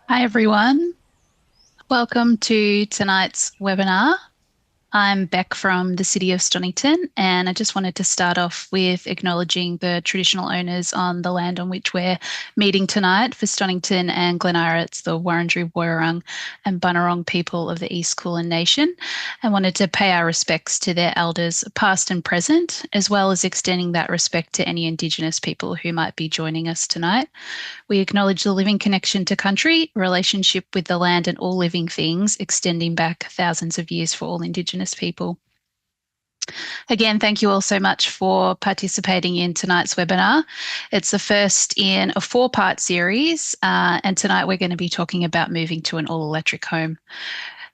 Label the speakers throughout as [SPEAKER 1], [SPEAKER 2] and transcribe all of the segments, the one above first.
[SPEAKER 1] Hi, everyone. Welcome to tonight's webinar. I'm Beck from the city of Stonnington, and I just wanted to start off with acknowledging the traditional owners on the land on which we're meeting tonight for Stonnington and Glen. It's the Wurundjeri Woiwurrung and Bunurong people of the East Kulin Nation, and wanted to pay our respects to their elders, past and present, as well as extending that respect to any Indigenous people who might be joining us tonight. We acknowledge the living connection to country, relationship with the land and all living things, extending back thousands of years for all Indigenous people. Again, thank you all so much for participating in tonight's webinar. It's the first in a four-part series, and tonight we're going to be talking about moving to an all-electric home.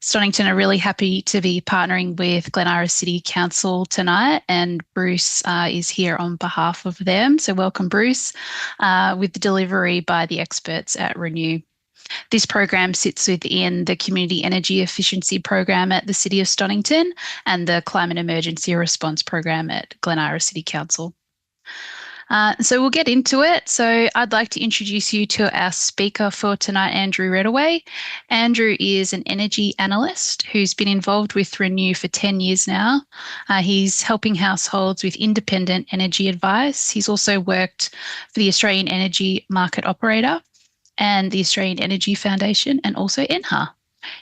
[SPEAKER 1] Stonnington are really happy to be partnering with Glen City Council tonight, and Bruce is here on behalf of them. So welcome, Bruce, with the delivery by the experts at Renew. This program sits within the Community Energy Efficiency Program at the City of Stonnington and the Climate Emergency Response Program at Glen City Council. So we'll get into it. So I'd like to introduce you to our speaker for tonight, Andrew Redaway. Andrew is an energy analyst who's been involved with Renew for 10 years now. He's helping households with independent energy advice. He's also worked for the Australian Energy Market Operator and the Australian Energy Foundation, and also ENHA.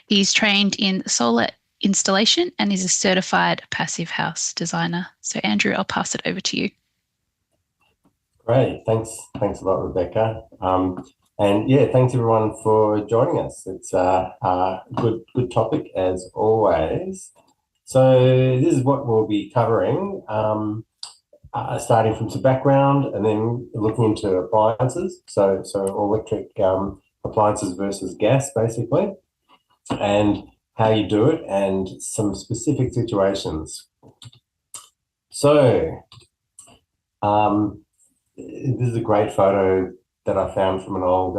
[SPEAKER 1] He's trained in solar installation and is a certified passive house designer. So Andrew, I'll pass it over to you.
[SPEAKER 2] Great, thanks a lot, Rebecca. And yeah, thanks everyone for joining us. It's a good topic as always. So this is what we'll be covering, starting from some background and then looking into appliances. So all electric appliances versus gas, basically, and how you do it, and some specific situations. So. This is a great photo that I found from an old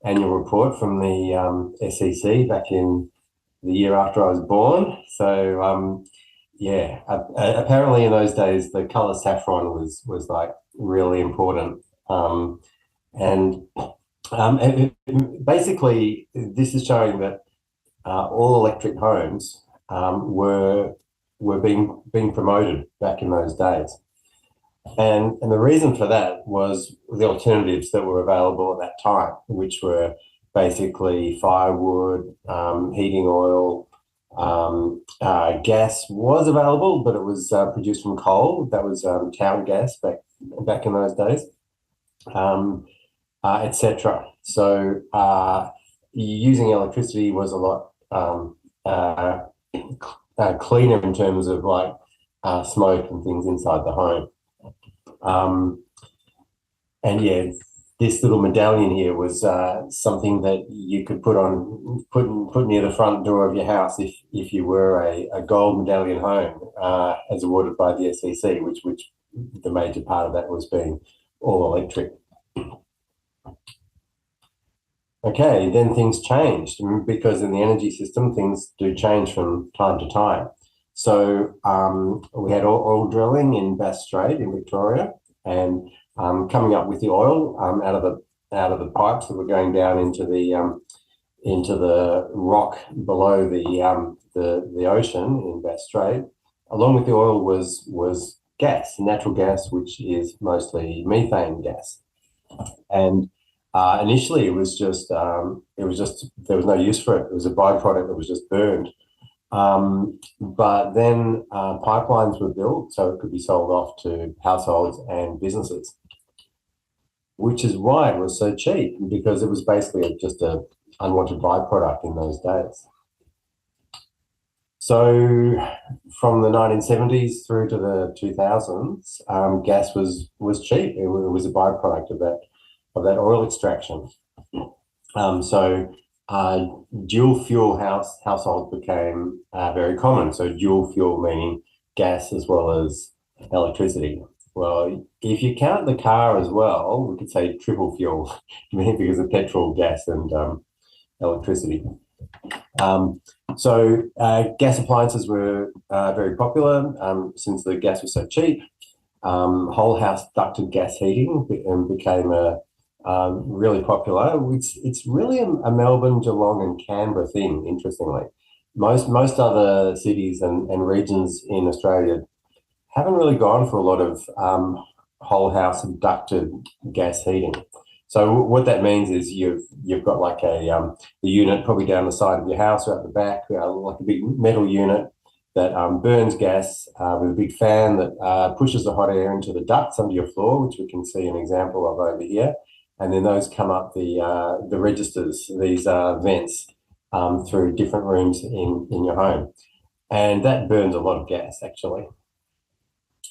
[SPEAKER 2] annual report from the SEC back in the year after I was born. So yeah, apparently in those days the colour saffron was like really important, and basically this is showing that all electric homes were being promoted back in those days. And the reason for that was the alternatives that were available at that time, which were basically firewood, heating oil, gas was available, but it was produced from coal. That was town gas back in those days, etc. So using electricity was a lot cleaner in terms of like smoke and things inside the home. And yeah, this little medallion here was something that you could put near the front door of your house if you were a gold medallion home, as awarded by the SEC, which the major part of that was being all electric. Okay, then things changed, because in the energy system things do change from time to time. So we had oil drilling in Bass Strait in Victoria, and coming up with the oil out of the pipes that were going down into the rock below the ocean in Bass Strait. Along with the oil was gas, natural gas, which is mostly methane gas, and initially it was just there was no use for it. It was a byproduct that was just burned. But then pipelines were built so it could be sold off to households and businesses, which is why it was so cheap, because it was basically just an unwanted byproduct in those days. So from the 1970s through to the 2000s, gas was cheap. It was a byproduct of that oil extraction. Dual fuel households became very common. So dual fuel meaning gas as well as electricity. Well, if you count the car as well, we could say triple fuel, because of petrol, gas, and electricity. Gas appliances were very popular since the gas was so cheap. Whole house ducted gas heating became a really popular. It's really a Melbourne, Geelong, and Canberra thing. Interestingly, most other cities and regions in Australia haven't really gone for a lot of whole house ducted gas heating. So what that means is you've got like the unit probably down the side of your house or at the back, like a big metal unit that burns gas with a big fan that pushes the hot air into the ducts under your floor, which we can see an example of over here. And then those come up the registers, these vents through different rooms in your home. And that burns a lot of gas, actually.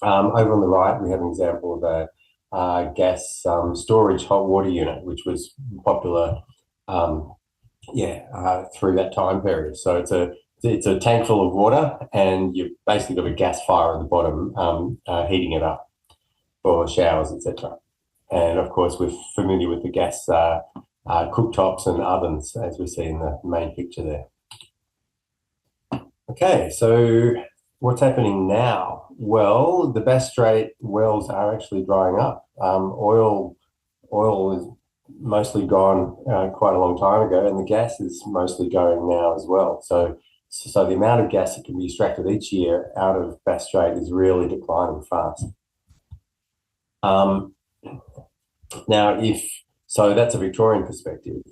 [SPEAKER 2] Over on the right, we have an example of a gas storage hot water unit, which was popular, through that time period. So it's a tank full of water, and you've basically got a gas fire at the bottom, heating it up for showers, etc. And of course, we're familiar with the gas cooktops and ovens, as we see in the main picture there. Okay, so what's happening now? Well, the Bass Strait wells are actually drying up. Oil is mostly gone quite a long time ago, and the gas is mostly going now as well. So the amount of gas that can be extracted each year out of Bass Strait is really declining fast. Now, so that's a Victorian perspective.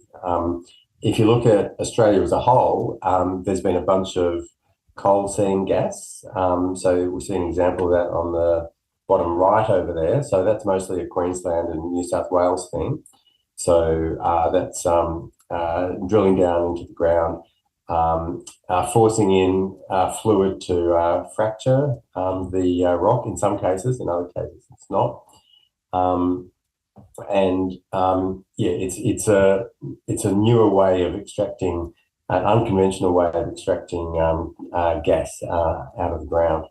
[SPEAKER 2] If you look at Australia as a whole, there's been a bunch of coal seam gas. So we see an example of that on the bottom right over there. So that's mostly a Queensland and New South Wales thing. So that's drilling down into the ground, forcing in fluid to fracture the rock in some cases, in other cases it's not. It's a newer way of extracting, an unconventional way of extracting gas out of the ground.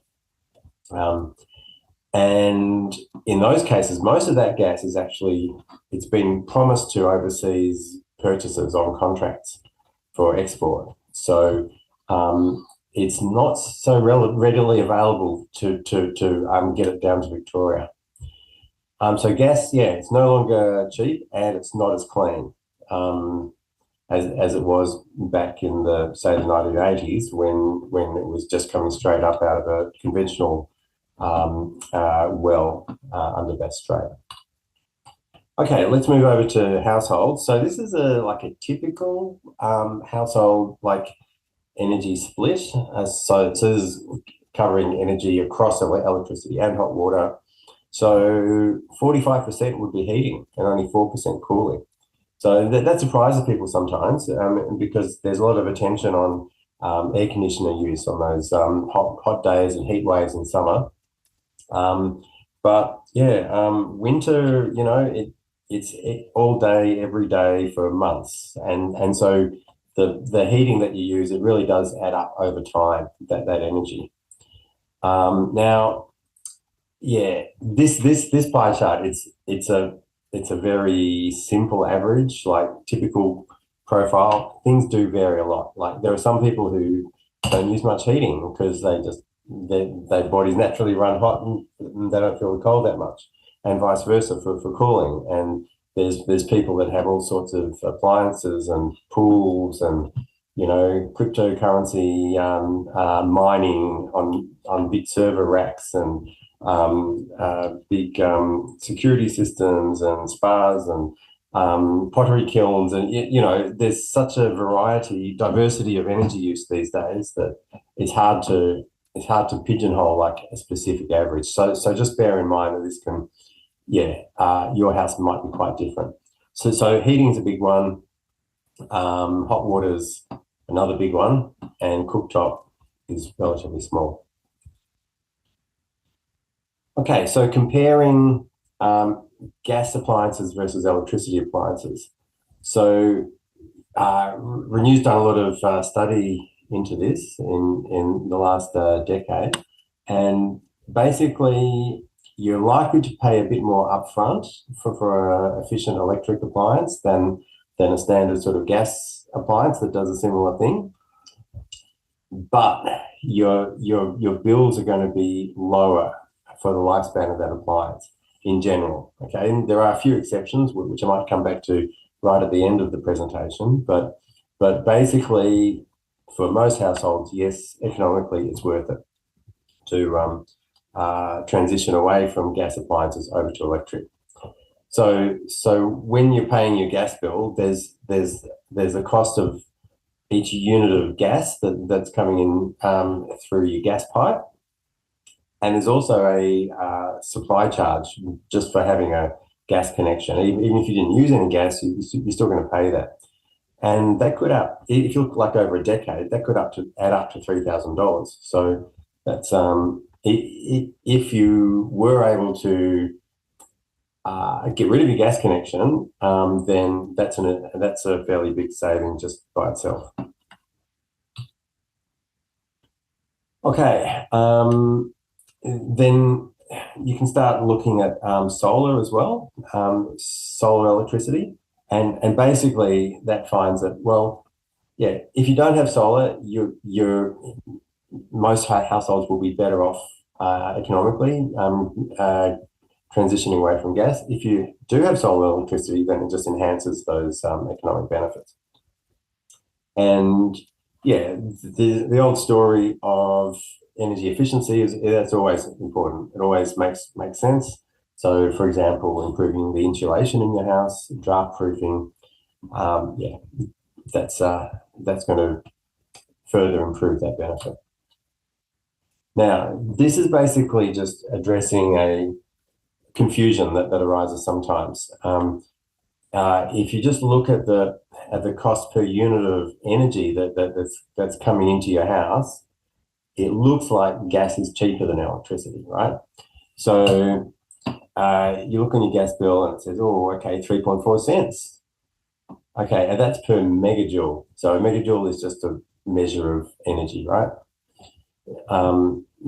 [SPEAKER 2] And in those cases, most of that gas is actually, it's been promised to overseas purchasers on contracts for export. So it's not so readily available to get it down to Victoria. So gas, it's no longer cheap, and it's not as clean as it was back in the, say, the 1980s when it was just coming straight up out of a conventional well under Bass Strait. Okay, let's move over to households. So this is like a typical household like energy split. So this is covering energy across electricity and hot water. So 45% would be heating and only 4% cooling. So that surprises people sometimes because there's a lot of attention on air conditioner use on those hot days and heat waves in summer. Winter, it's all day, every day for months. And so the heating that you use, it really does add up over time, that energy. This pie chart, it's a very simple average, like typical profile. Things do vary a lot. Like there are some people who don't use much heating because their bodies naturally run hot and they don't feel the cold that much, and vice versa for cooling. And there's people that have all sorts of appliances and pools and cryptocurrency mining on big server racks and big security systems and spas and pottery kilns, and there's such a diversity of energy use these days that it's hard to pigeonhole like a specific average. So just bear in mind that this can, your house might be quite different. So heating's a big one, hot water's another big one, and cooktop is relatively small. Okay, so comparing gas appliances versus electricity appliances. So Renew's done a lot of study into this in the last decade, and basically you're likely to pay a bit more upfront for an efficient electric appliance than a standard sort of gas appliance that does a similar thing. But your bills are going to be lower for the lifespan of that appliance. in general. Okay, and there are a few exceptions, which I might come back to right at the end of the presentation, but basically, for most households, yes, economically, it's worth it to transition away from gas appliances over to electric. So when you're paying your gas bill, there's a cost of each unit of gas that's coming in through your gas pipe, and there's also a supply charge just for having a gas connection. Even if you didn't use any gas, you're still going to pay that. And that could if you look like over a decade, that could add up to $3,000. So that's if you were able to get rid of your gas connection, then that's a fairly big saving just by itself. Okay, then you can start looking at solar as well, solar electricity, and basically that finds that, well, yeah, if you don't have solar, most households will be better off economically transitioning away from gas. If you do have solar electricity, then it just enhances those economic benefits. And yeah, the old story of energy efficiency that's always important. It always makes sense. So, for example, improving the insulation in your house, draft proofing, yeah, that's going to further improve that benefit. Now, this is basically just addressing a confusion that arises sometimes. If you just look at the cost per unit of energy that's coming into your house, it looks like gas is cheaper than electricity, right? So you look on your gas bill and it says, oh, okay, 3.4 cents. Okay, and that's per megajoule. So a megajoule is just a measure of energy, right?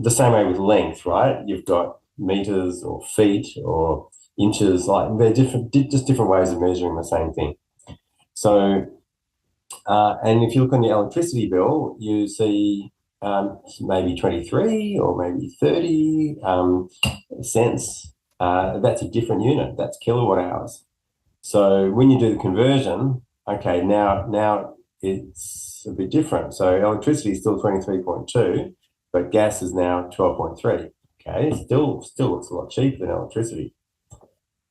[SPEAKER 2] The same way with length, right? You've got meters or feet or inches, like they're just different ways of measuring the same thing. So, and if you look on your electricity bill, you see maybe 23 or maybe 30 cents. That's a different unit. That's kilowatt hours. So when you do the conversion, okay, now it's a bit different. So electricity is still 23.2, but gas is now 12.3. Okay, still looks a lot cheaper than electricity,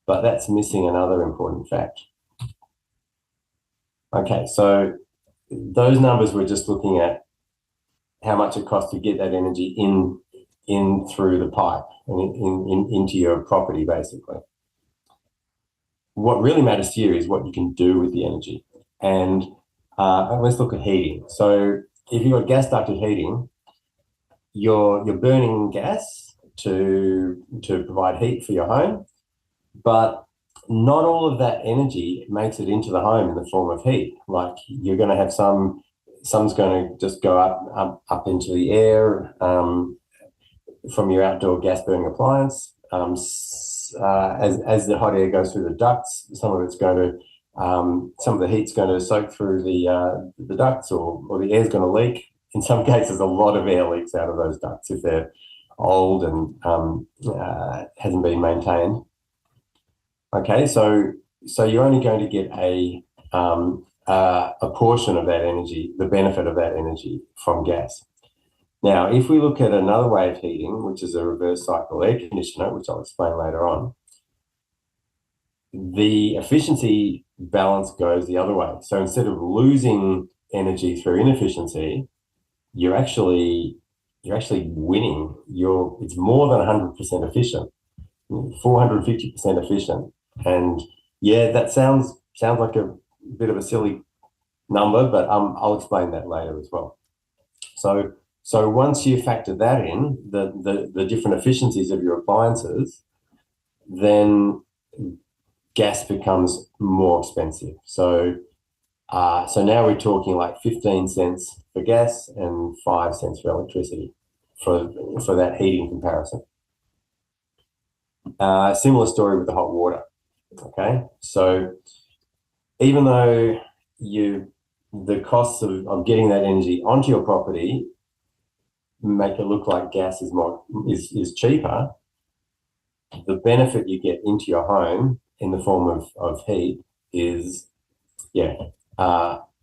[SPEAKER 2] but that's missing another important fact. Okay, so those numbers we're just looking at how much it costs to get that energy in through the pipe and into your property, basically. What really matters here is what you can do with the energy. And let's look at heating. So if you've got gas ducted heating, you're burning gas to provide heat for your home, but not all of that energy makes it into the home in the form of heat. Like you're going to have some's going to just go up into the air from your outdoor gas burning appliance. As the hot air goes through the ducts, some of the heat's going to soak through the ducts, or the air's going to leak. In some cases, a lot of air leaks out of those ducts if they're old and hasn't been maintained. Okay, so you're only going to get a portion of that energy, the benefit of that energy from gas. Now, if we look at another way of heating, which is a reverse cycle air conditioner, which I'll explain later on, the efficiency balance goes the other way. So instead of losing energy through inefficiency, you're actually winning. It's more than 100% efficient, 450% efficient. And yeah, that sounds like a bit of a silly number, but I'll explain that later as well. So once you factor that in, the different efficiencies of your appliances, then gas becomes more expensive. So now we're talking like 15 cents for gas and 5 cents for electricity for that heating comparison. Similar story with the hot water. Okay, so even though the costs of getting that energy onto your property make it look like gas is cheaper, the benefit you get into your home in the form of heat is,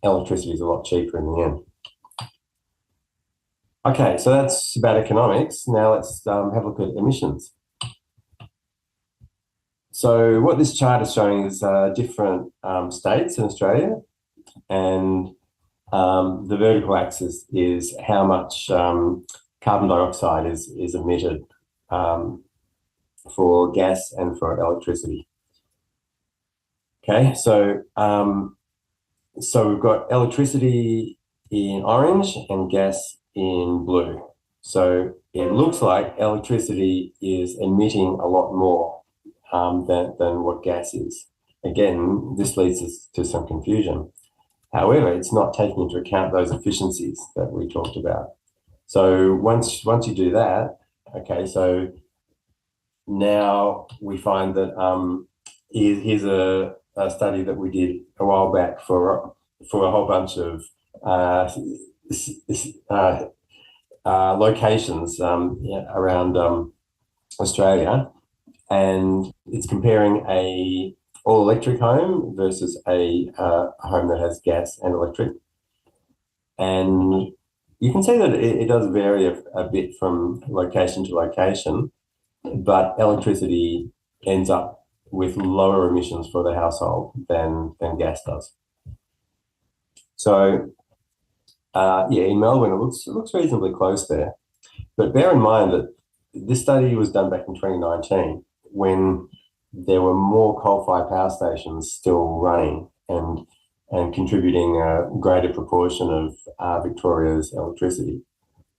[SPEAKER 2] electricity is a lot cheaper in the end. Okay, so that's about economics. Now let's have a look at emissions. So what this chart is showing is different states in Australia, and the vertical axis is how much carbon dioxide is emitted for gas and for electricity. Okay, so we've got electricity in orange and gas in blue. So it looks like electricity is emitting a lot more than what gas is. Again, this leads us to some confusion. However, it's not taking into account those efficiencies that we talked about. So once you do that, okay, so now we find that here's a study that we did a while back for a whole bunch of locations around Australia, and it's comparing a all-electric home versus a home that has gas and electric. And you can see that it does vary a bit from location to location, but electricity ends up with lower emissions for the household than gas does. So, in Melbourne, it looks reasonably close there. But bear in mind that this study was done back in 2019 when there were more coal-fired power stations still running and contributing a greater proportion of Victoria's electricity.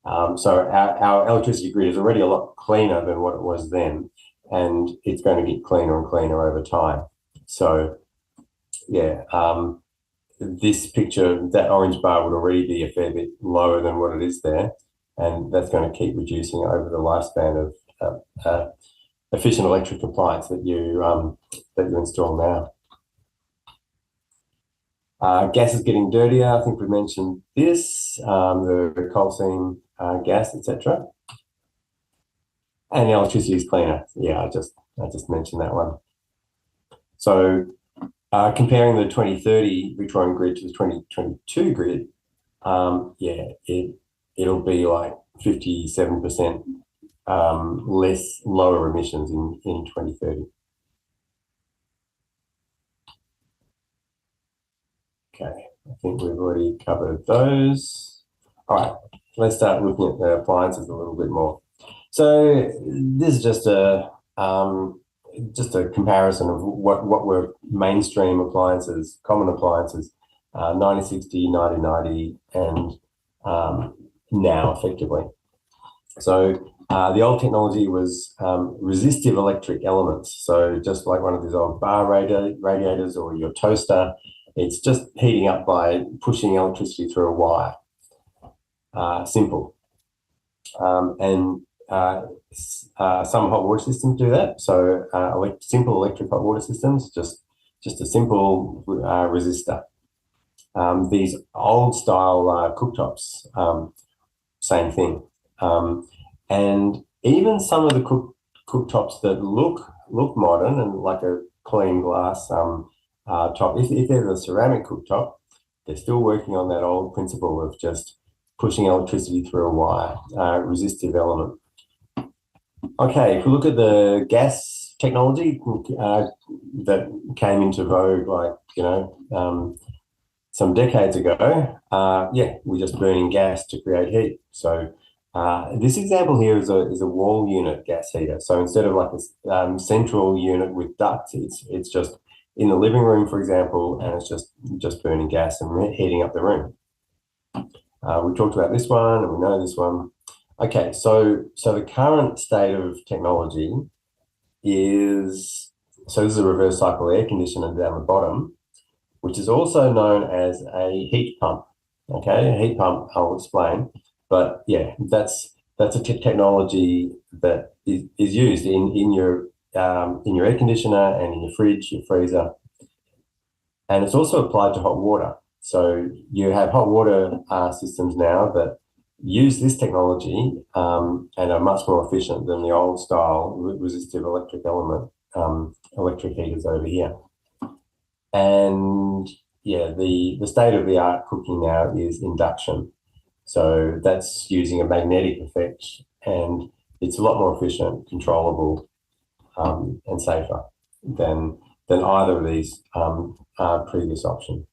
[SPEAKER 2] So our electricity grid is already a lot cleaner than what it was then, and it's going to get cleaner and cleaner over time. So, this picture, that orange bar would already be a fair bit lower than what it is there, and that's going to keep reducing over the lifespan of efficient electric appliance that you install now. Gas is getting dirtier. I think we mentioned this, the coal seam gas, etc. And the electricity is cleaner. Yeah, I just mentioned that one. So comparing the 2030 Victorian grid to the 2022 grid, it'll be like 57% lower emissions in 2030. Okay, I think we've already covered those. All right, let's start looking at the appliances a little bit more. So this is just a comparison of what were mainstream appliances, common appliances, 1960, 1990, and now effectively. So the old technology was resistive electric elements. So just like one of these old bar radiators or your toaster, it's just heating up by pushing electricity through a wire. Simple. And some hot water systems do that. So simple electric hot water systems, just a simple resistor. These old style cooktops, same thing. And even some of the cooktops that look modern and like a clean glass top, if they're a ceramic cooktop, they're still working on that old principle of just pushing electricity through a wire, resistive element. Okay, if we look at the gas technology that came into vogue, like, some decades ago, we're just burning gas to create heat. So this example here is a wall unit gas heater. So instead of like a central unit with ducts, it's just in the living room, for example, and it's just burning gas and heating up the room. We talked about this one and we know this one. Okay, so the current state of technology is, so this is a reverse cycle air conditioner down the bottom, which is also known as a heat pump. Okay, a heat pump, I'll explain. But yeah, that's a technology that is used in your air conditioner and in your fridge, your freezer. And it's also applied to hot water. So you have hot water systems now that use this technology and are much more efficient than the old style resistive electric heaters over here. And yeah, the state of the art cooking now is induction. So that's using a magnetic effect, and it's a lot more efficient, controllable, and safer than either of these previous options.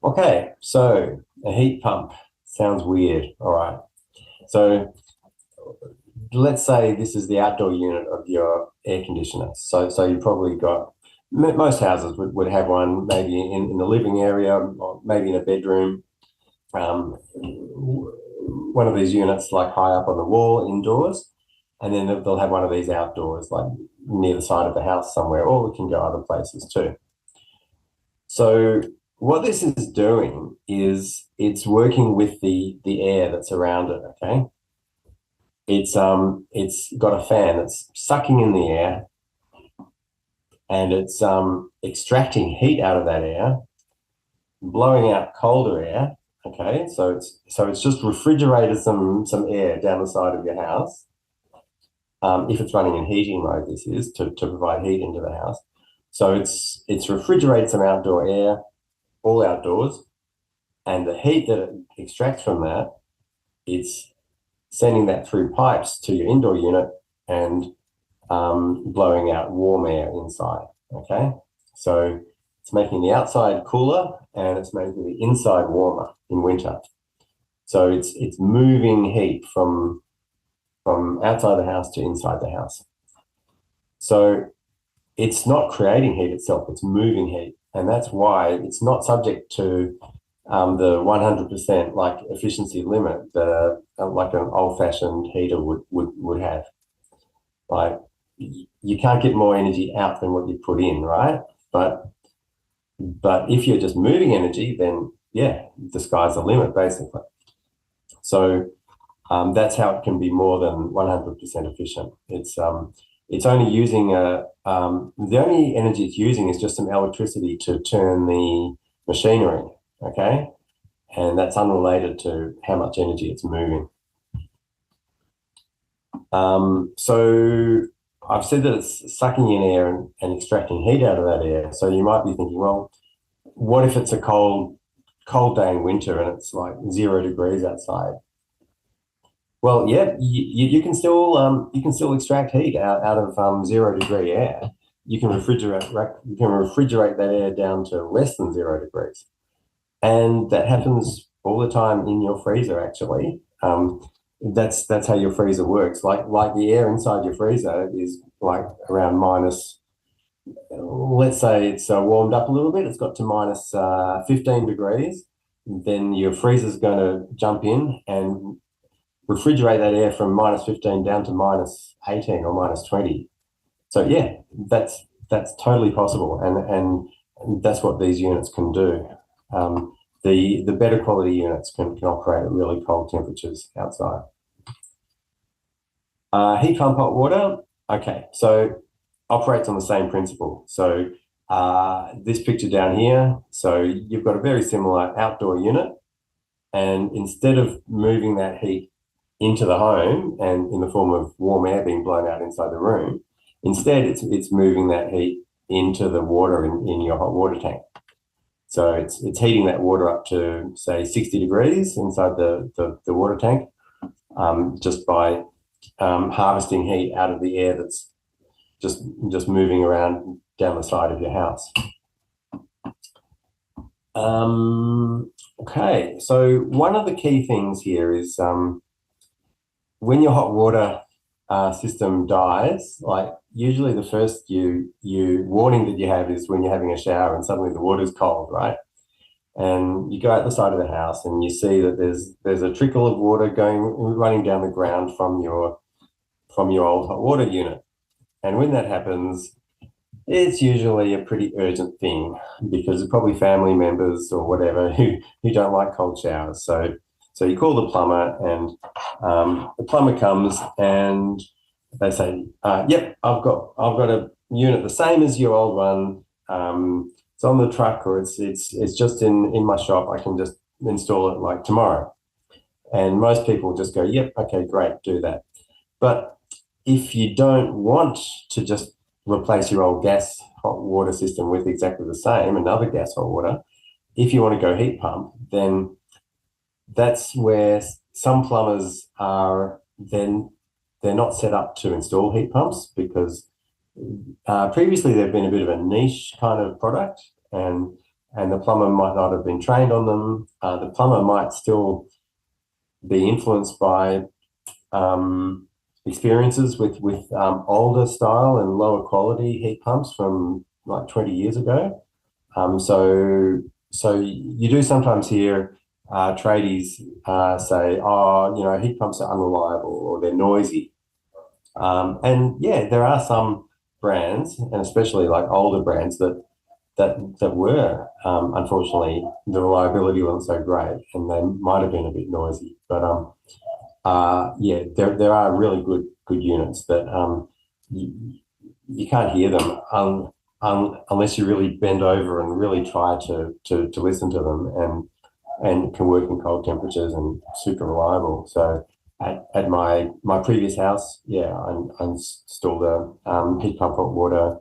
[SPEAKER 2] Okay, so a heat pump sounds weird. All right. So let's say this is the outdoor unit of your air conditioner. So you probably got, most houses would have one maybe in the living area or maybe in a bedroom. One of these units like high up on the wall indoors, and then they'll have one of these outdoors like near the side of the house somewhere, or we can go other places too. So what this is doing is it's working with the air that's around it, okay? It's got a fan that's sucking in the air, and it's extracting heat out of that air, blowing out colder air. Okay, so it's just refrigerated some air down the side of your house. If it's running in heating mode, this is to provide heat into the house. So it's refrigerated some outdoor air, all outdoors, and the heat that it extracts from that, it's sending that through pipes to your indoor unit and blowing out warm air inside. Okay, so it's making the outside cooler and it's making the inside warmer in winter. So it's moving heat from outside the house to inside the house. So it's not creating heat itself, it's moving heat. And that's why it's not subject to the 100% like efficiency limit that like an old-fashioned heater would have. Like you can't get more energy out than what you put in, right? But if you're just moving energy, then yeah, the sky's the limit, basically. So that's how it can be more than 100% efficient. It's only using the only energy it's using is just some electricity to turn the machinery, okay? And that's unrelated to how much energy it's moving. So I've said that it's sucking in air and extracting heat out of that air. So you might be thinking, well, what if it's a cold day in winter and it's like 0 degrees outside? Well, yeah, you can still extract heat out of 0 degree air. You can refrigerate that air down to less than 0 degrees, and that happens all the time in your freezer. Actually, that's how your freezer works. Like the air inside your freezer is like around minus. Let's say it's warmed up a little bit. It's got to minus 15 degrees. Then your freezer's going to jump in and refrigerate that air from minus 15 down to minus 18 or minus 20. So yeah, that's totally possible, and that's what these units can do. The better quality units can operate at really cold temperatures outside. Heat pump hot water. Okay, so operates on the same principle. So this picture down here, so you've got a very similar outdoor unit, and instead of moving that heat into the home and in the form of warm air being blown out inside the room, instead it's moving that heat into the water in your hot water tank. So it's heating that water up to say 60 degrees inside the water tank, just by harvesting heat out of the air that's just moving around down the side of your house. Okay, so one of the key things here is when your hot water system dies, like usually the first warning that you have is when you're having a shower and suddenly the water's cold, right? And you go out the side of the house and you see that there's a trickle of water running down the ground from your old hot water unit. And when that happens, it's usually a pretty urgent thing because it's probably family members or whatever who don't like cold showers. So you call the plumber, and the plumber comes and they say, "Yep, I've got a unit the same as your old one. It's on the truck, or it's just in my shop. I can just install it like tomorrow." And most people just go, yep, okay, great, do that. But if you don't want to just replace your old gas hot water system with exactly the same, another gas hot water, if you want to go heat pump, then that's where some plumbers are then they're not set up to install heat pumps because previously they've been a bit of a niche kind of product, and the plumber might not have been trained on them. The plumber might still be influenced by experiences with older style and lower quality heat pumps from like 20 years ago. So you do sometimes hear tradies say, "Oh, heat pumps are unreliable or they're noisy." And yeah, there are some brands, and especially like older brands that were unfortunately the reliability wasn't so great, and they might have been a bit noisy. But yeah, there are really good units that you can't hear them unless you really bend over and really try to listen to them, and can work in cold temperatures and super reliable. So at my previous house, yeah, I installed a heat pump hot water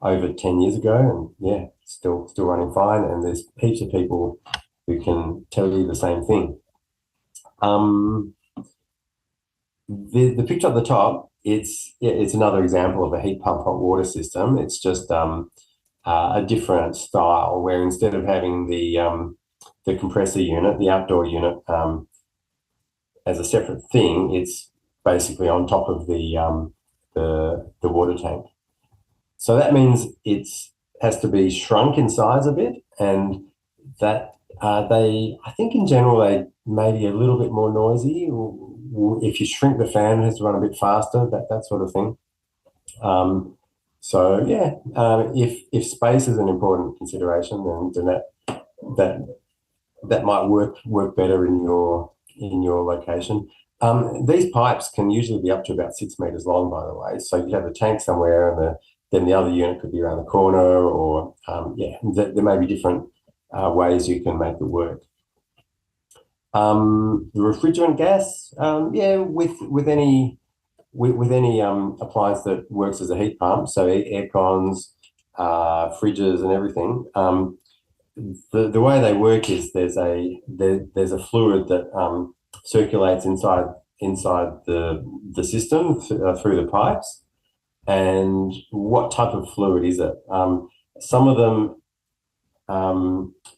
[SPEAKER 2] over 10 years ago, and yeah, still running fine. And there's heaps of people who can tell you the same thing. Um, the picture at the top, it's another example of a heat pump hot water system. It's just a different style where instead of having the compressor unit, the outdoor unit, as a separate thing, it's basically on top of the water tank. So that means it's has to be shrunk in size a bit, and that I think in general they may be a little bit more noisy. If you shrink the fan, it has to run a bit faster, that sort of thing. So yeah, if space is an important consideration, then that that might work better in your location. These pipes can usually be up to about 6 meters long, by the way. So you have the tank somewhere, and then the other unit could be around the corner, or yeah, there may be different ways you can make it work. The refrigerant gas, yeah, with any appliance that works as a heat pump, so air cons, fridges, and everything. The way they work is there's a fluid that circulates inside the system through the pipes. And what type of fluid is it? Some of them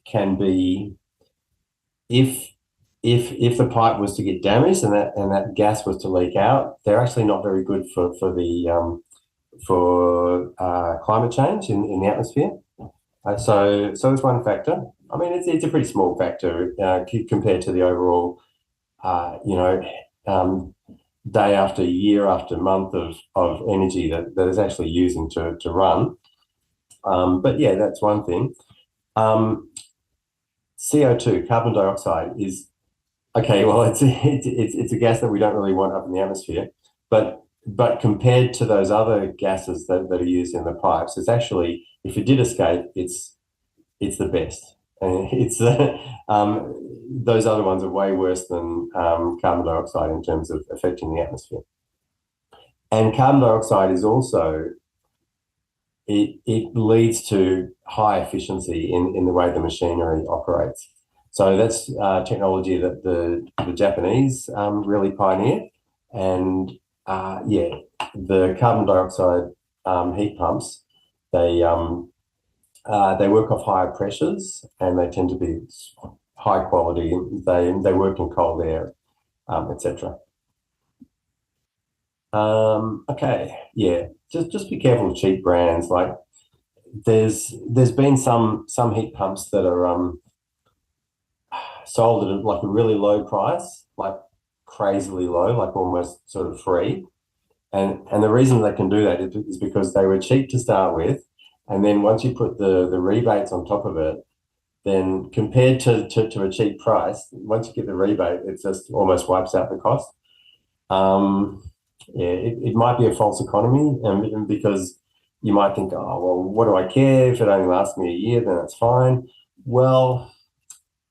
[SPEAKER 2] can be, if the pipe was to get damaged and that gas was to leak out, they're actually not very good for climate change in the atmosphere. So it's one factor. I mean, it's a pretty small factor compared to the overall, day after year after month of energy that is actually using to run. But yeah, that's one thing. CO2, carbon dioxide, is okay. Well, it's a gas that we don't really want up in the atmosphere, but compared to those other gases that are used in the pipes, it's actually, if it did escape, it's the best. And it's those other ones are way worse than carbon dioxide in terms of affecting the atmosphere. And carbon dioxide is also, it leads to high efficiency in the way the machinery operates. So that's technology that the Japanese really pioneered. And yeah, the carbon dioxide heat pumps, they work off higher pressures, and they tend to be high quality. They work in cold air, etc. Okay, yeah, just be careful of cheap brands. Like there's been some heat pumps that are sold at like a really low price, like crazily low, like almost sort of free. And the reason they can do that is because they were cheap to start with, and then once you put the rebates on top of it, then compared to a cheap price, once you get the rebate, it just almost wipes out the cost. Yeah, it might be a false economy, and because you might think, oh, well, what do I care? If it only lasts me a year, then it's fine. Well,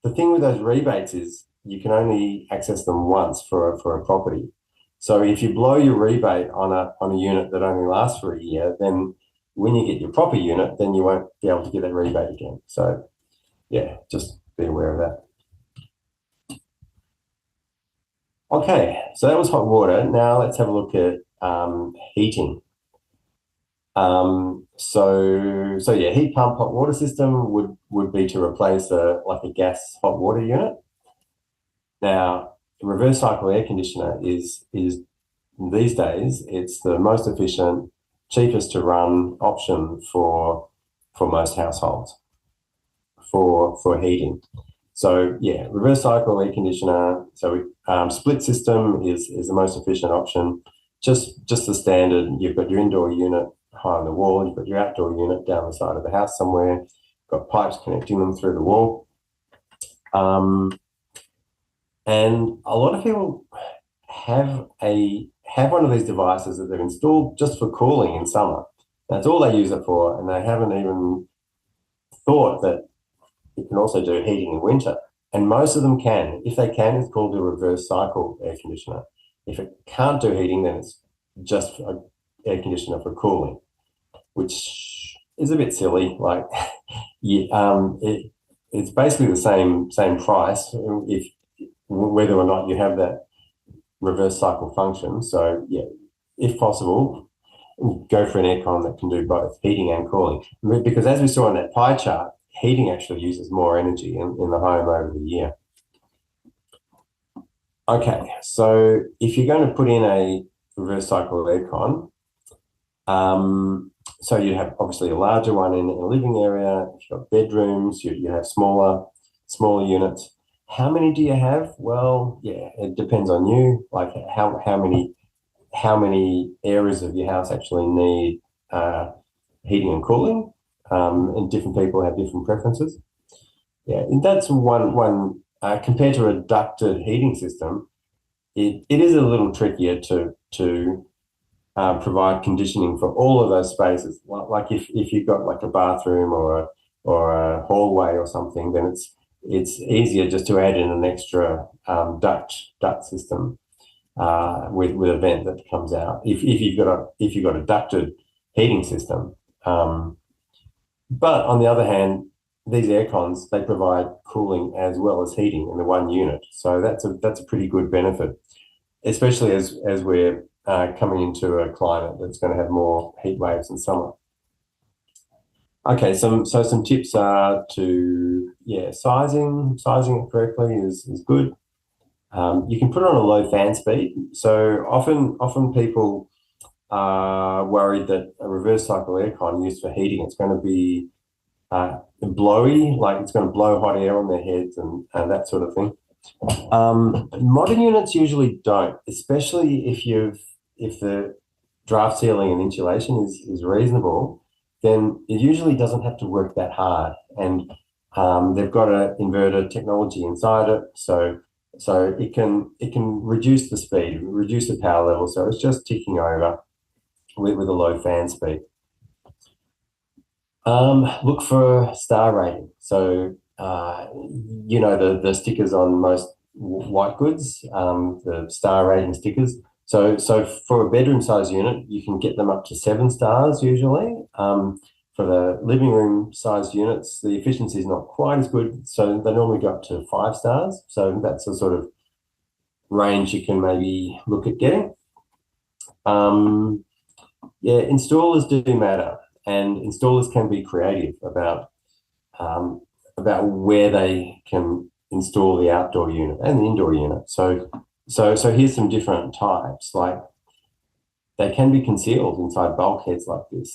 [SPEAKER 2] the thing with those rebates is you can only access them once for a property. So if you blow your rebate on a unit that only lasts for a year, then when you get your proper unit, then you won't be able to get that rebate again. So yeah, just be aware of that. Okay, so that was hot water. Now let's have a look at heating. So yeah, heat pump hot water system would be to replace like a gas hot water unit. Now, reverse cycle air conditioner is these days it's the most efficient, cheapest to run option for most households for heating. So yeah, reverse cycle air conditioner. So split system is the most efficient option. Just the standard. You've got your indoor unit high on the wall. You've got your outdoor unit down the side of the house somewhere. You've got pipes connecting them through the wall. And a lot of people have one of these devices that they've installed just for cooling in summer. That's all they use it for, and they haven't even thought that it can also do heating in winter. And most of them can. If they can, it's called a reverse cycle air conditioner. If it can't do heating, then it's just an air conditioner for cooling, which is a bit silly. Like, yeah, it's basically the same price if whether or not you have that reverse cycle function. So yeah, if possible, go for an aircon that can do both heating and cooling. Because as we saw in that pie chart, heating actually uses more energy in the home over the year. Okay, so if you're going to put in a reverse cycle aircon, so you have obviously a larger one in a living area. If you've got bedrooms, you have smaller units. How many do you have? Well, yeah, it depends on you. Like how many areas of your house actually need heating and cooling, and different people have different preferences. Yeah, and that's one compared to a ducted heating system. It is a little trickier to provide conditioning for all of those spaces. Like if you've got like a bathroom or a hallway or something, then it's easier just to add in an extra duct system with a vent that comes out. If you've got a ducted heating system, but on the other hand, these aircons, they provide cooling as well as heating in the one unit. So that's a pretty good benefit, especially as we're coming into a climate that's going to have more heat waves in summer. Okay, some tips are sizing it correctly is good. You can put it on a low fan speed. So often people are worried that a reverse cycle aircon used for heating, it's going to be blowy, like it's going to blow hot air on their heads and that sort of thing. Modern units usually don't, especially if the draft sealing and insulation is reasonable, then it usually doesn't have to work that hard. And they've got an inverter technology inside it, so it can reduce the speed, reduce the power level, so it's just ticking over with a low fan speed. Look for star rating. So the stickers on most white goods, the star rating stickers. So for a bedroom size unit, you can get them up to 7 stars usually. For the living room size units, the efficiency is not quite as good, so they normally go up to 5 stars. So that's a sort of range you can maybe look at getting. Yeah, installers do matter, and installers can be creative about where they can install the outdoor unit and the indoor unit. So here's some different types. Like, they can be concealed inside bulkheads like this.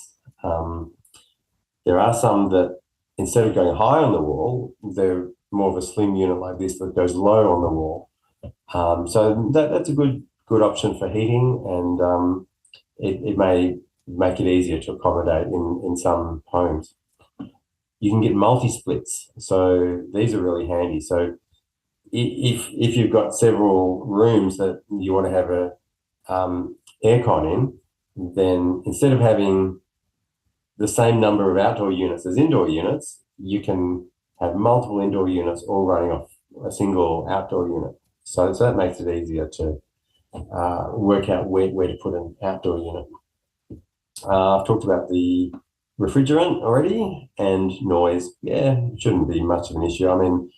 [SPEAKER 2] There are some that, instead of going high on the wall, they're more of a slim unit like this that goes low on the wall. So that's a good option for heating, and it may make it easier to accommodate in some homes. You can get multi-splits, so these are really handy. So if you've got several rooms that you want to have a aircon in, then instead of having the same number of outdoor units as indoor units, you can have multiple indoor units all running off a single outdoor unit. So that makes it easier to work out where to put an outdoor unit. I've talked about the refrigerant already and noise. Yeah, shouldn't be much of an issue. I mean,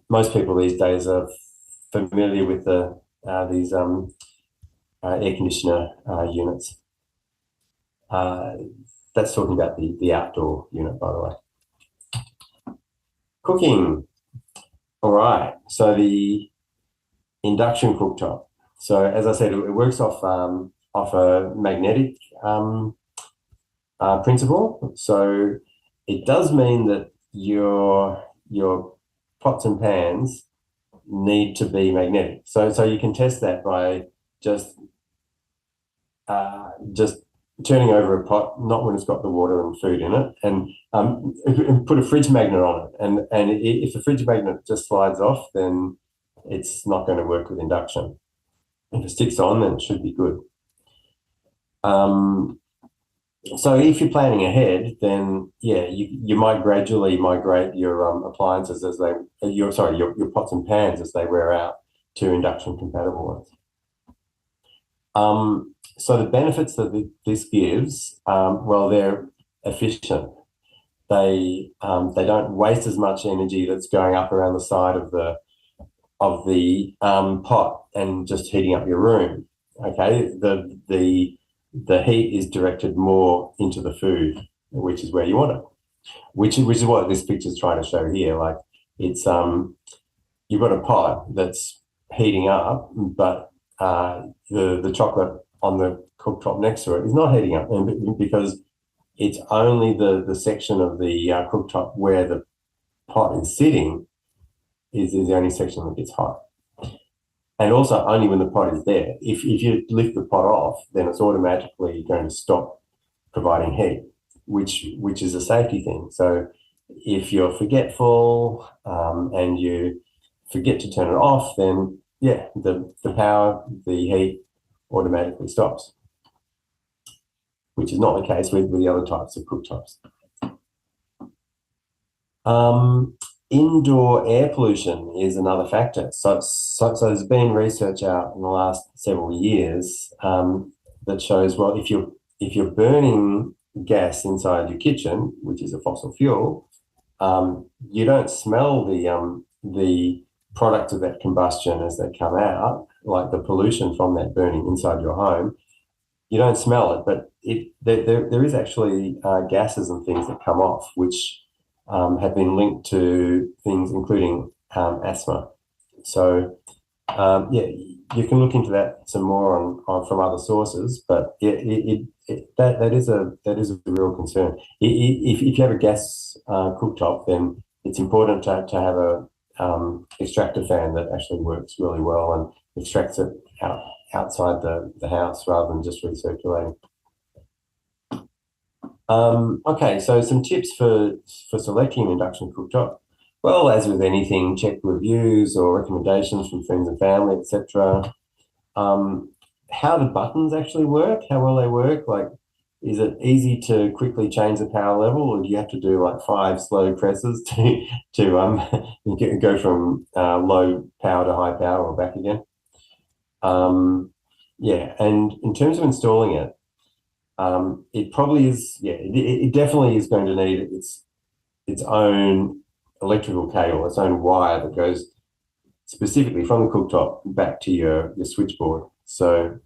[SPEAKER 2] most people these days are familiar with these air conditioner units. That's talking about the outdoor unit, by the way. Cooking. All right. So the induction cooktop. So as I said, it works off a magnetic principle. So it does mean that your pots and pans need to be magnetic. So you can test that by just just turning over a pot, not when it's got the water and food in it, and put a fridge magnet on it. And if the fridge magnet just slides off, then it's not going to work with induction. If it sticks on, then it should be good. So if you're planning ahead, then yeah, you might gradually migrate your appliances as your pots and pans as they wear out to induction compatible ones. So the benefits that this gives, well, they're efficient. They don't waste as much energy that's going up around the side of the pot and just heating up your room. Okay, the heat is directed more into the food, which is where you want it. Which is what this picture is trying to show here. Like it's you've got a pot that's heating up, but the chocolate on the cooktop next to it is not heating up, and because it's only the section of the cooktop where the pot is sitting is the only section that gets hot. And also only when the pot is there. If you lift the pot off, then it's automatically going to stop providing heat, which is a safety thing. So if you're forgetful and you forget to turn it off, then yeah, the power, the heat automatically stops, which is not the case with the other types of cooktops. Indoor air pollution is another factor. So there's been research out in the last several years that shows, well, if you're burning gas inside your kitchen, which is a fossil fuel, you don't smell the products of that combustion as they come out, like the pollution from that burning inside your home. You don't smell it, but there is actually gases and things that come off, which have been linked to things including asthma. So yeah, you can look into that some more from other sources, but that is a real concern. If you have a gas cooktop, then it's important to have a extractor fan that actually works really well and extracts it outside the house rather than just recirculating. Okay, so some tips for selecting an induction cooktop. Well, as with anything, check reviews or recommendations from friends and family, etc. How the buttons actually work, how well they work. Like, is it easy to quickly change the power level, or do you have to do like 5 slow presses to go from low power to high power or back again? Yeah, and in terms of installing it, it probably is, yeah, it definitely is going to need its own electrical cable, its own wire that goes specifically from the cooktop back to your switchboard. So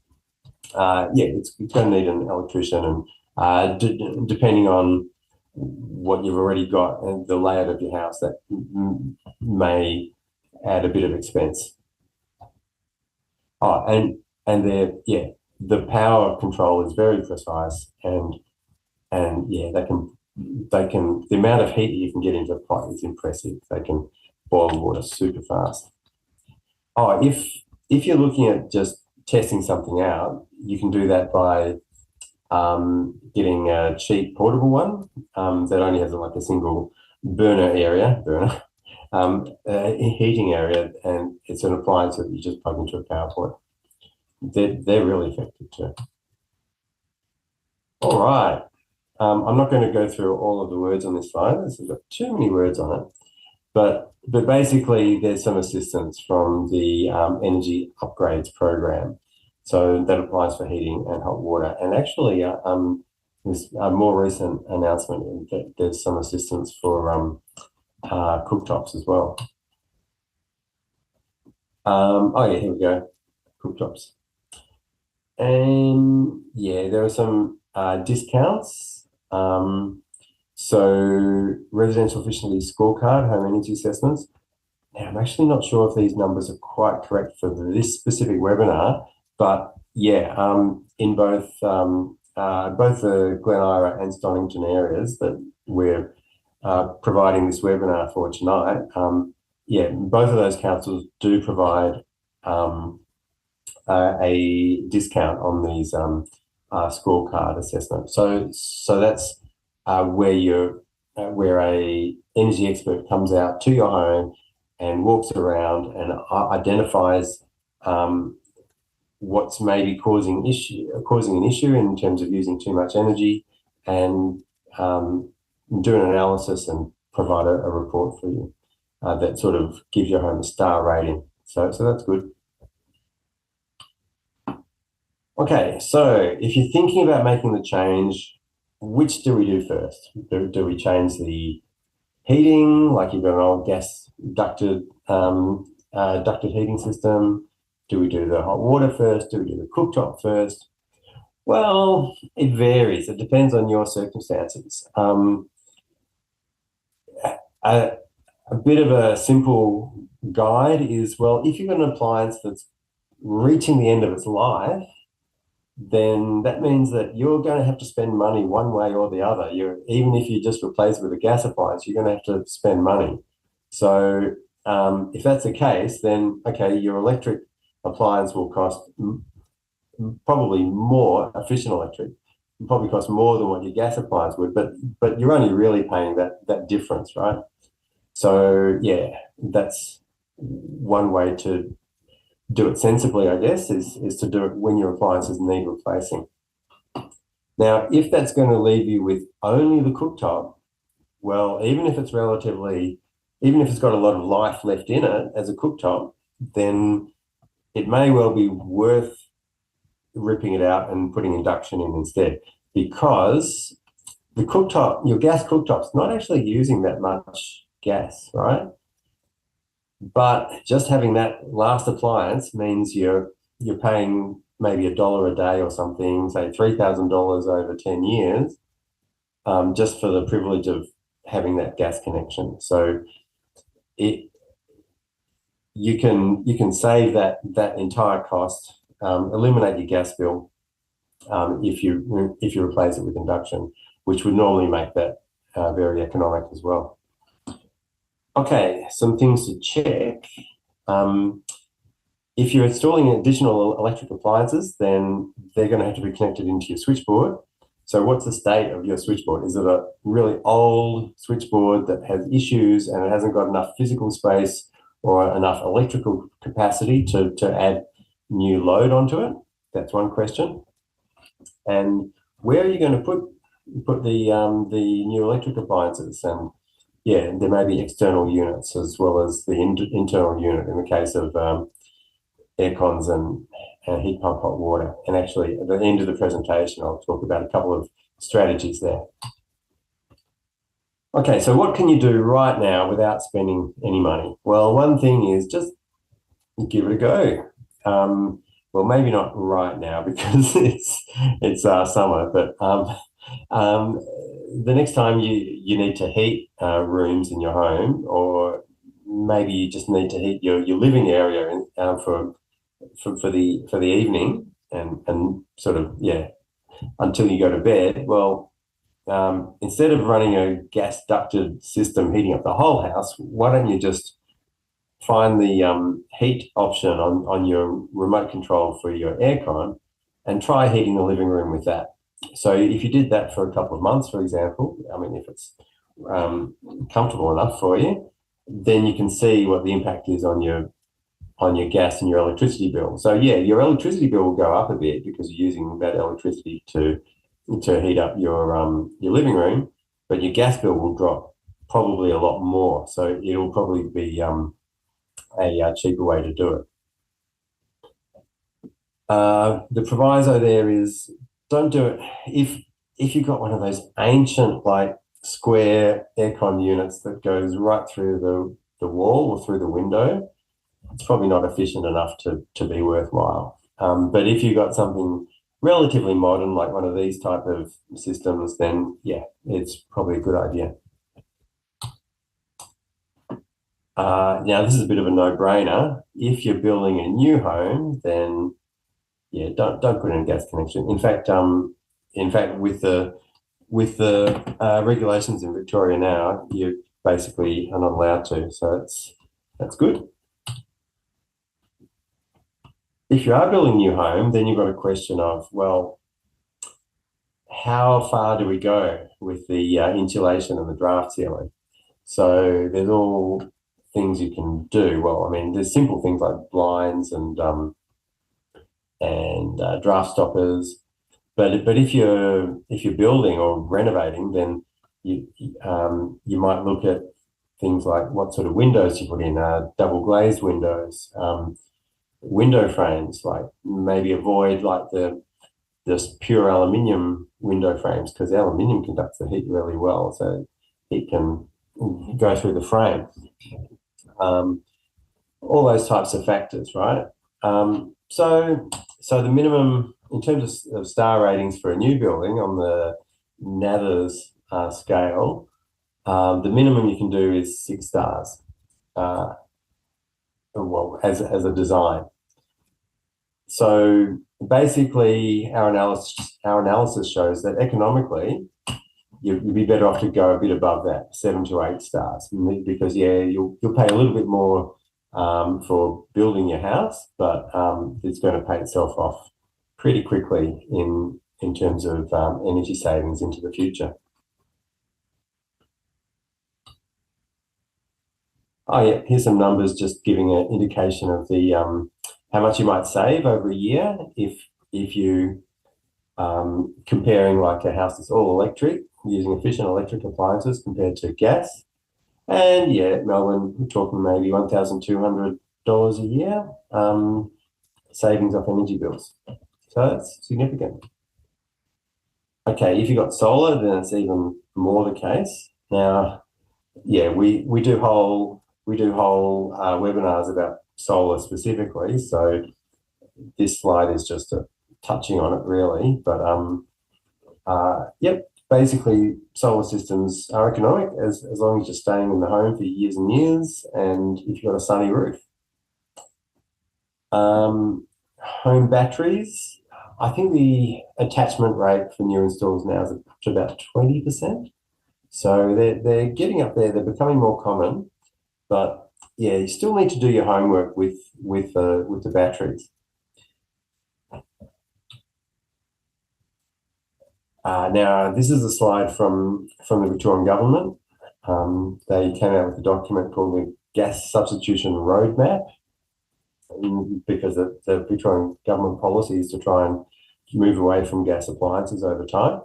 [SPEAKER 2] yeah, it's going to need an electrician, and depending on what you've already got and the layout of your house, that may add a bit of expense. Oh, and yeah, the power control is very precise, and yeah, the amount of heat that you can get into a pot is impressive. They can boil water super fast. Oh, if you're looking at just testing something out, you can do that by getting a cheap portable one that only has like a single heating area, and it's an appliance that you just plug into a power point. They're really effective too. All right. I'm not going to go through all of the words on this slide. This has got too many words on it. but basically, there's some assistance from the energy upgrades program. So that applies for heating and hot water. And actually, there's a more recent announcement that there's some assistance for cooktops as well. Oh yeah, here we go, cooktops. And yeah, there are some discounts. So residential efficiency scorecard, home energy assessments. Now, I'm actually not sure if these numbers are quite correct for this specific webinar, but yeah, in both the Glen, Eira and Stonnington areas that we're providing this webinar for tonight, yeah, both of those councils do provide a discount on these scorecard assessments. So that's where a energy expert comes out to your home and walks around and identifies what's maybe causing an issue in terms of using too much energy, and do an analysis and provide a report for you that sort of gives your home a star rating. So that's good. Okay, so if you're thinking about making the change, which do we do first? Do we change the heating, like you've got an old gas ducted heating system? Do we do the hot water first? Do we do the cooktop first? Well, it varies. It depends on your circumstances. A bit of a simple guide is, well, if you've got an appliance that's reaching the end of its life, then that means that you're going to have to spend money one way or the other. Even if you just replace it with a gas appliance, you're going to have to spend money. So if that's the case, then okay, your electric appliance will cost probably more, efficient electric, probably cost more than what your gas appliance would, but you're only really paying that difference, right? So yeah, that's one way to do it sensibly, I guess, is to do it when your appliances need replacing. Now, if that's going to leave you with only the cooktop, well, even if it's got a lot of life left in it as a cooktop, then it may well be worth ripping it out and putting induction in instead, because the cooktop, your gas cooktop's not actually using that much gas, right? But just having that last appliance means you're paying maybe $1 a day or something, say $3,000 over 10 years, just for the privilege of having that gas connection. So you can save that entire cost, eliminate your gas bill if you replace it with induction, which would normally make that very economic as well. Okay, some things to check. If you're installing additional electric appliances, then they're going to have to be connected into your switchboard. So what's the state of your switchboard? Is it a really old switchboard that has issues and it hasn't got enough physical space or enough electrical capacity to add new load onto it? That's one question. And where are you going to put the new electric appliances? And yeah, there may be external units as well as the internal unit in the case of air cons and heat pump hot water. And actually, at the end of the presentation, I'll talk about a couple of strategies there. Okay, so what can you do right now without spending any money? Well, one thing is just give it a go. Well, maybe not right now because it's summer, but the next time you need to heat rooms in your home, or maybe you just need to heat your living area for the evening and sort of, yeah, until you go to bed. Well, instead of running a gas ducted system heating up the whole house, why don't you just find the heat option on your remote control for your aircon and try heating the living room with that. So if you did that for a couple of months, for example, I mean, if it's comfortable enough for you, then you can see what the impact is on your gas and your electricity bill. So yeah, your electricity bill will go up a bit because you're using that electricity to heat up your living room, but your gas bill will drop. probably a lot more. So it'll probably be a cheaper way to do it. The proviso there is don't do it if you've got one of those ancient like square aircon units that goes right through the wall or through the window. It's probably not efficient enough to be worthwhile. But if you've got something relatively modern, like one of these type of systems, then yeah, it's probably a good idea. Now, this is a bit of a no-brainer. If you're building a new home, then yeah, don't put in a gas connection. In fact, with the regulations in Victoria now, you basically are not allowed to. So that's good. If you are building a new home, then you've got a question of, well, how far do we go with the insulation and the draft ceiling? So there's all things you can do. Well, I mean, there's simple things like blinds and draft stoppers. But if you're building or renovating, then you might look at things like what sort of windows you put in, double glazed windows, window frames, like maybe avoid like this pure aluminium window frames because aluminium conducts the heat really well, so it can go through the frame. All those types of factors, right? So the minimum in terms of star ratings for a new building on the NATHERS scale, the minimum you can do is 6 stars. Well, as a design. So basically, our analysis shows that economically, you'd be better off to go a bit above that, 7 to 8 stars, because yeah, you'll pay a little bit more for building your house, but it's going to pay itself off pretty quickly in terms of energy savings into the future. Oh yeah, here's some numbers just giving an indication of the how much you might save over a year if you comparing like a house that's all electric, using efficient electric appliances compared to gas. And yeah, Melbourne, we're talking maybe $1,200 a year savings off energy bills. So that's significant. Okay, if you've got solar, then it's even more the case. Now, yeah, we do whole webinars about solar specifically. So this slide is just touching on it really. But yep, basically solar systems are economic as long as you're staying in the home for years and years, and if you've got a sunny roof. Home batteries, I think the attachment rate for new installs now is up to about 20%. So they're getting up there. They're becoming more common, but yeah, you still need to do your homework with the batteries. Now, this is a slide from the Victorian government. They came out with a document called the Gas Substitution Roadmap, because the Victorian government policy is to try and move away from gas appliances over time.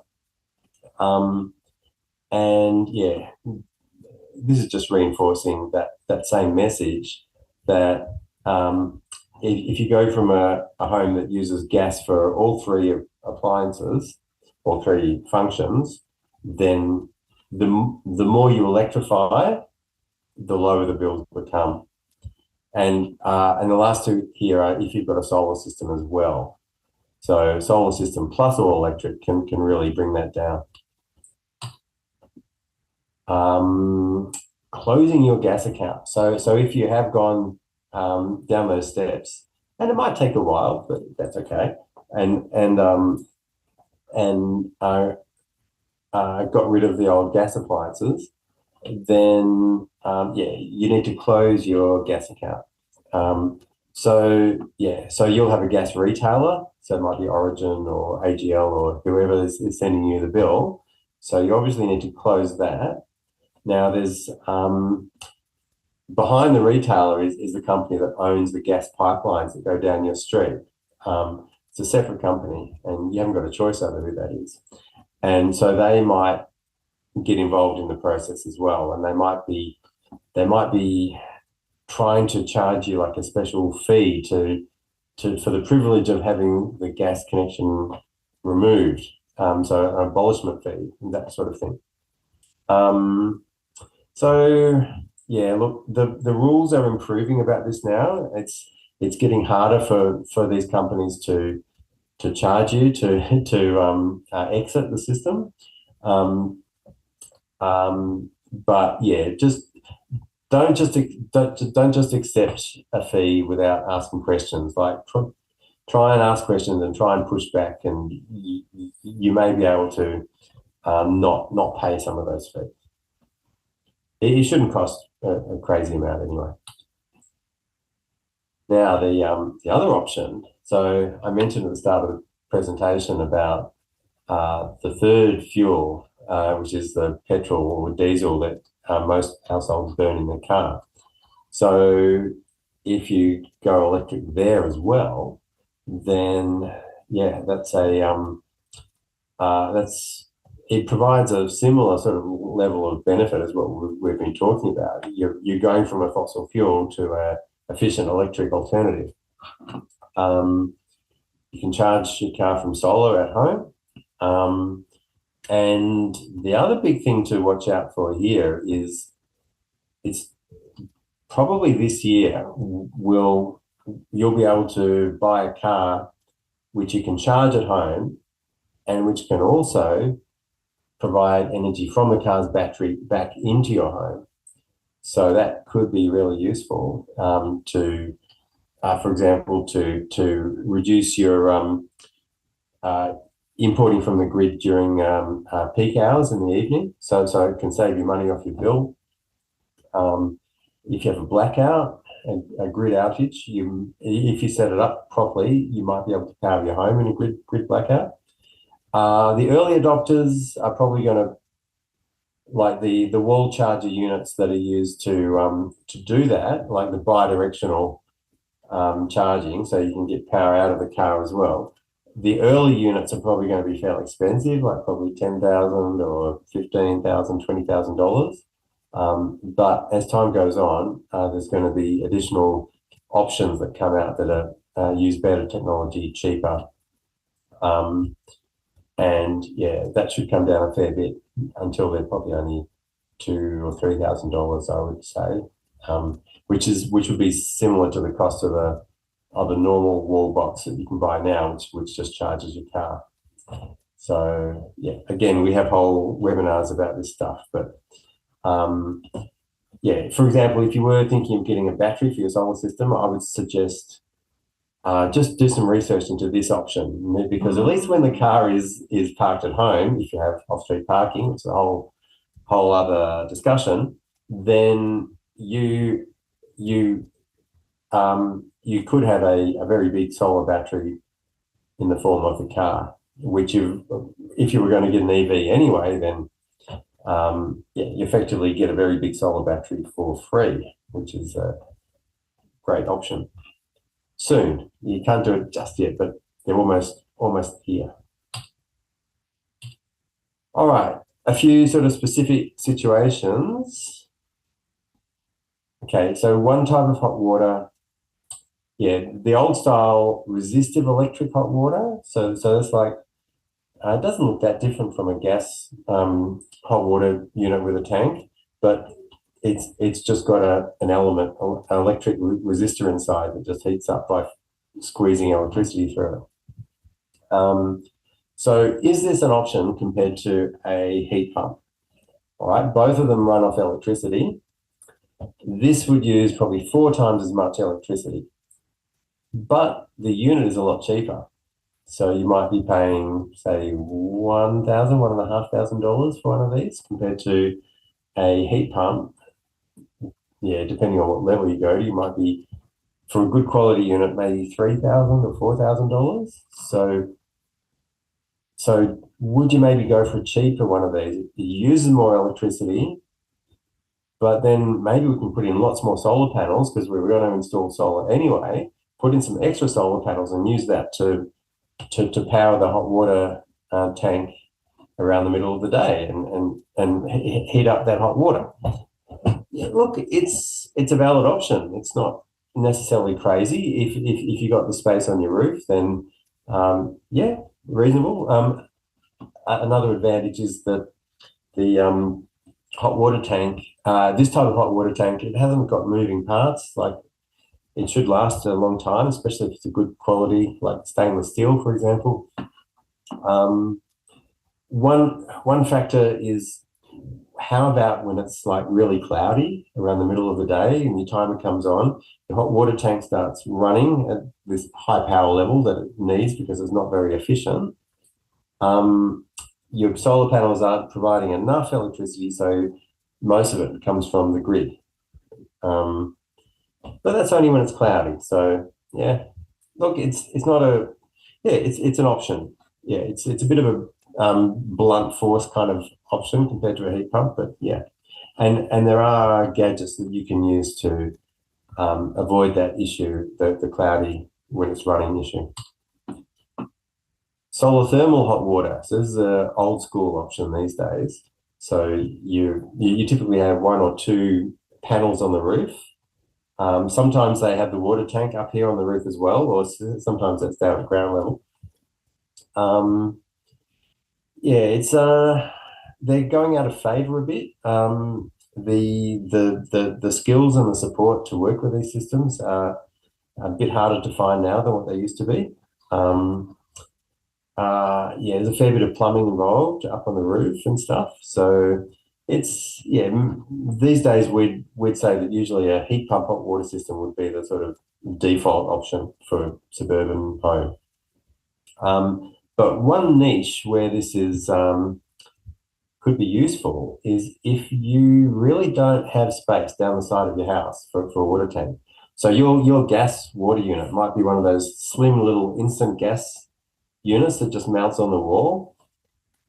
[SPEAKER 2] And yeah, this is just reinforcing that same message that if you go from a home that uses gas for all 3 appliances, all 3 functions, then the more you electrify, the lower the bills become. And the last 2 here are if you've got a solar system as well. So solar system plus all electric can really bring that down. Closing your gas account. So if you have gone down those steps, and it might take a while, but that's okay, and got rid of the old gas appliances, then yeah, you need to close your gas account. So you'll have a gas retailer, so it might be Origin or AGL or whoever is sending you the bill. So you obviously need to close that. Now there's behind the retailer is the company that owns the gas pipelines that go down your street. It's a separate company, and you haven't got a choice over who that is. And so they might get involved in the process as well, and they might be trying to charge you like a special fee to for the privilege of having the gas connection removed. So an abolishment fee, that sort of thing. So yeah, look, the rules are improving about this now. It's getting harder for these companies to charge you to exit the system. Um, but yeah, just don't just accept a fee without asking questions. Like try and ask questions and try and push back, and you may be able to not pay some of those fees. It shouldn't cost a crazy amount anyway. Now the other option. So I mentioned at the start of the presentation about the third fuel, which is the petrol or diesel that most households burn in their car. So if you go electric there as well, then yeah, it provides a similar sort of level of benefit as what we've been talking about. You're going from a fossil fuel to a efficient electric alternative. You can charge your car from solar at home. And the other big thing to watch out for here is it's probably this year you'll be able to buy a car which you can charge at home and which can also provide energy from the car's battery back into your home. So that could be really useful for example, to reduce your importing from the grid during peak hours in the evening. So it can save you money off your bill. If you have a blackout, a grid outage, if you set it up properly, you might be able to power your home in a grid blackout. The early adopters are probably going to like the wall charger units that are used to do that, like the bi-directional charging, so you can get power out of the car as well. The early units are probably going to be fairly expensive, like probably $10,000 or $15,000, $20,000. But as time goes on, there's going to be additional options that come out that use better technology, cheaper. And yeah, that should come down a fair bit until they're probably only $2,000 or $3,000, I would say, which would be similar to the cost of a normal wall box that you can buy now, which just charges your car. So yeah, again, we have whole webinars about this stuff, but yeah, for example, if you were thinking of getting a battery for your solar system, I would suggest just do some research into this option, because at least when the car is parked at home, if you have off-street parking, it's a whole other discussion, then you could have a very big solar battery in the form of the car, which if you were going to get an EV anyway, then yeah, you effectively get a very big solar battery for free, which is a great option. Soon. You can't do it just yet, but they're almost here. All right, a few sort of specific situations. Okay, so one type of hot water, yeah, the old style resistive electric hot water. So it's like, it doesn't look that different from a gas hot water unit with a tank, but it's just got an element, an electric resistor inside that just heats up by squeezing electricity through it. So is this an option compared to a heat pump? All right, both of them run off electricity. This would use probably 4 times as much electricity, but the unit is a lot cheaper. So you might be paying, say, $1,000, $1,500 for one of these compared to a heat pump. Yeah, depending on what level you go to, you might be, for a good quality unit, maybe $3,000 or $4,000. So would you maybe go for a cheaper one of these? It uses more electricity, but then maybe we can put in lots more solar panels, because we're going to install solar anyway, put in some extra solar panels and use that to power the hot water tank around the middle of the day and heat up that hot water. Yeah, look, it's a valid option. It's not necessarily crazy. If you got the space on your roof, then yeah, reasonable. Another advantage is that the hot water tank, this type of hot water tank, it hasn't got moving parts. Like it should last a long time, especially if it's a good quality, like stainless steel, for example. Um, one factor is, how about when it's like really cloudy around the middle of the day and your timer comes on, the hot water tank starts running at this high power level that it needs because it's not very efficient. Um, your solar panels aren't providing enough electricity, so most of it comes from the grid. Um, but that's only when it's cloudy. So yeah, look, it's not a yeah, it's an option. Yeah, it's a bit of a blunt force kind of option compared to a heat pump, but yeah, and there are gadgets that you can use to avoid that issue, the cloudy when it's running issue. Solar thermal hot water. So this is an old school option these days. So you typically have one or two panels on the roof. Sometimes they have the water tank up here on the roof as well, or sometimes it's down at ground level. Yeah, it's they're going out of favour a bit. The skills and the support to work with these systems are a bit harder to find now than what they used to be. Yeah, there's a fair bit of plumbing involved up on the roof and stuff. So it's yeah, these days we'd say that usually a heat pump hot water system would be the sort of default option for a suburban home. But one niche where this is could be useful is if you really don't have space down the side of your house for a water tank. So your gas water unit might be one of those slim little instant gas units that just mounts on the wall.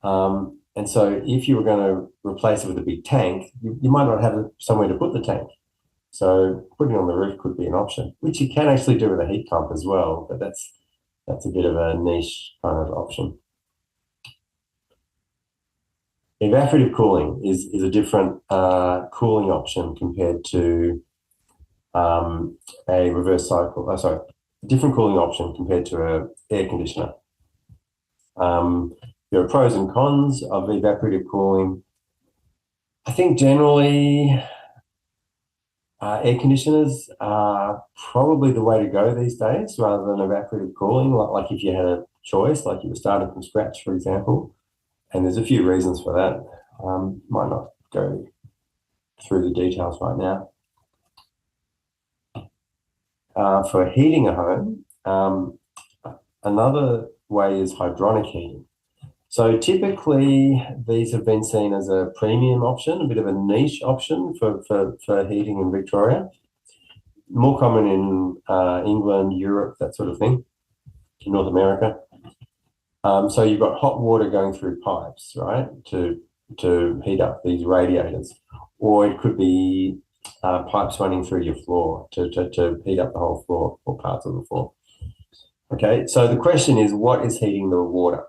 [SPEAKER 2] And so if you were going to replace it with a big tank, you might not have somewhere to put the tank. So putting it on the roof could be an option, which you can actually do with a heat pump as well, but that's a bit of a niche kind of option. Evaporative cooling is a different cooling option compared to a reverse cycle. Sorry, a different cooling option compared to an air conditioner. There are pros and cons of evaporative cooling. I think generally air conditioners are probably the way to go these days rather than evaporative cooling. Like if you had a choice, like you were starting from scratch, for example. And there's a few reasons for that. Might not go through the details right now. For heating a home, another way is hydronic heating. So typically these have been seen as a premium option, a bit of a niche option for heating in Victoria. More common in England, Europe, that sort of thing, in North America. So you've got hot water going through pipes, right, to heat up these radiators, or it could be pipes running through your floor to heat up the whole floor or parts of the floor. Okay, so the question is, what is heating the water?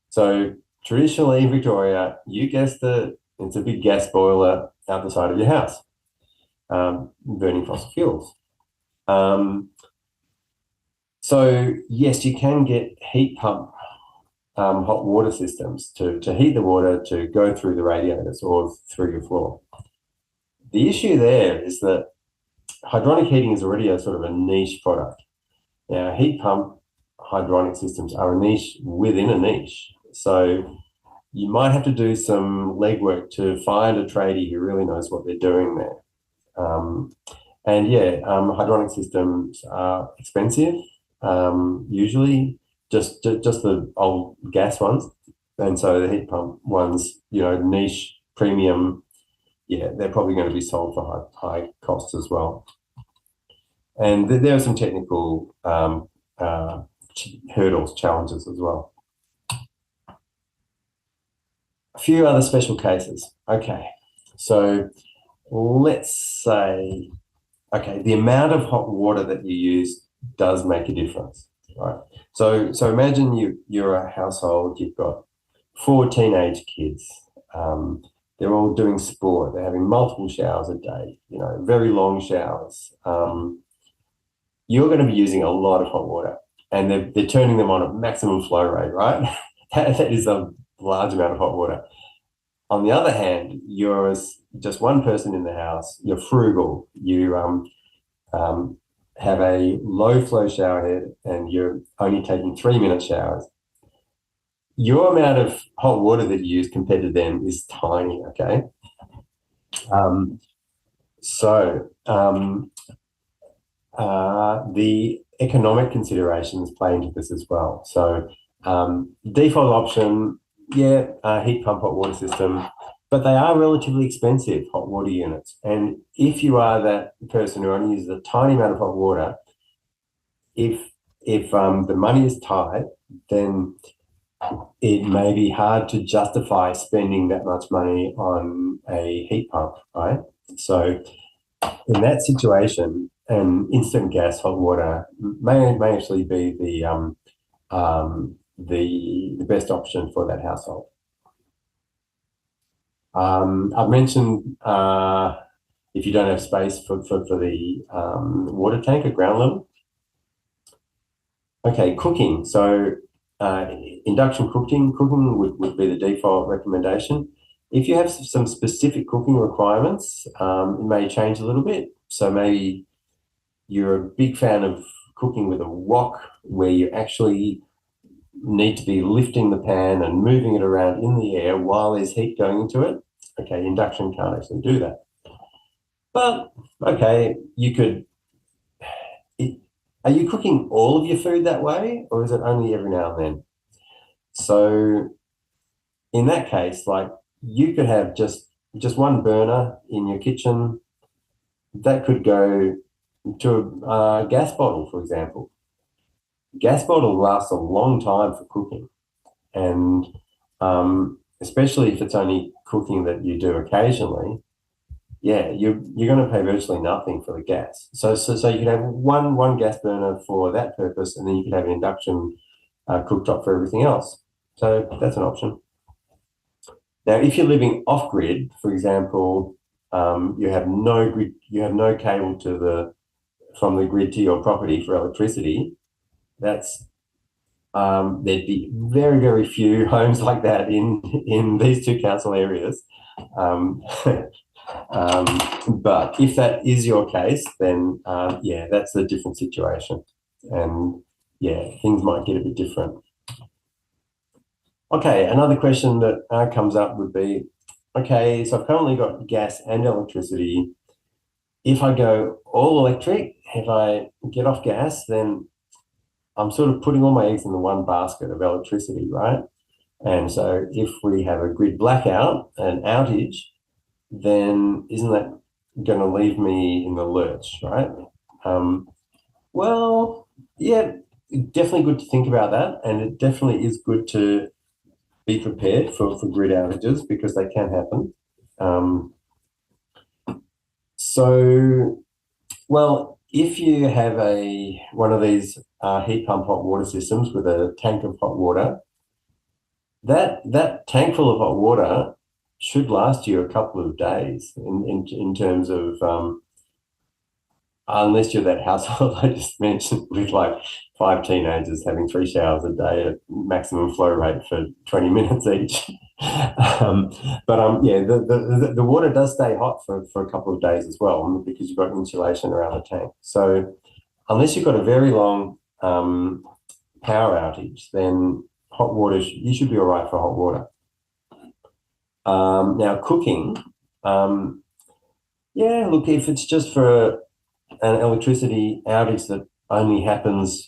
[SPEAKER 2] So traditionally in Victoria, you guessed it, it's a big gas boiler out the side of your house, burning fossil fuels. So yes, you can get heat pump hot water systems to heat the water to go through the radiators or through your floor. The issue there is that hydronic heating is already a sort of a niche product. Now, heat pump hydronic systems are a niche within a niche. So you might have to do some legwork to find a tradie who really knows what they're doing there. And yeah, hydronic systems are expensive, usually just the old gas ones. And so the heat pump ones, you know, niche, premium, yeah, they're probably going to be sold for high costs as well. And there are some technical hurdles, challenges as well. A few other special cases. Okay, so let's say, okay, the amount of hot water that you use does make a difference, right? So imagine you're a household, you've got 4 teenage kids. Um, they're all doing sport. They're having multiple showers a day, very long showers. You're going to be using a lot of hot water, and they're turning them on at maximum flow rate, right? That is a large amount of hot water. On the other hand, you're just one person in the house. You're frugal. You um, have a low flow shower head, and you're only taking 3-minute showers. Your amount of hot water that you use compared to them is tiny. Okay, um, so the economic considerations play into this as well. So default option, yeah, heat pump hot water system, but they are relatively expensive hot water units. And if you are that person who only uses a tiny amount of hot water, if the money is tight, then it may be hard to justify spending that much money on a heat pump, right? So in that situation, instant gas hot water may actually be the best option for that household. I've mentioned if you don't have space for the water tank at ground level. Okay, cooking. So induction cooking would be the default recommendation. If you have some specific cooking requirements, it may change a little bit. So maybe you're a big fan of cooking with a wok where you actually need to be lifting the pan and moving it around in the air while there's heat going into it. Okay, induction can't actually do that. But, okay, you could... Are you cooking all of your food that way, or is it only every now and then? So in that case, like, you could have just one burner in your kitchen that could go to a gas bottle, for example. Gas bottle lasts a long time for cooking, and especially if it's only cooking that you do occasionally, yeah, you're going to pay virtually nothing for the gas. So you could have one gas burner for that purpose, and then you could have an induction cooktop for everything else. So that's an option. Now, if you're living off grid, for example, you have no grid, you have no cable from the grid to your property for electricity. That's there'd be very, very few homes like that in these two council areas. But if that is your case, then yeah, that's a different situation, and yeah, things might get a bit different. Okay, another question that comes up would be, okay, so I've currently got gas and electricity. If I go all electric, if I get off gas, then I'm sort of putting all my eggs in the one basket of electricity, right? And so if we have a grid blackout, an outage, then isn't that going to leave me in the lurch, right? Well, yeah, definitely good to think about that. And it definitely is good to be prepared for grid outages because they can happen. So, well, if you have one of these heat pump hot water systems with a tank of hot water, that tank full of hot water should last you a couple of days in terms of unless you're that household I just mentioned with like 5 teenagers having 3 showers a day at maximum flow rate for 20 minutes each. Yeah, the water does stay hot for a couple of days as well because you've got insulation around the tank. So unless you've got a very long power outage, then hot water, you should be all right for hot water. Now, cooking, yeah, look, if it's just for an electricity outage that only happens,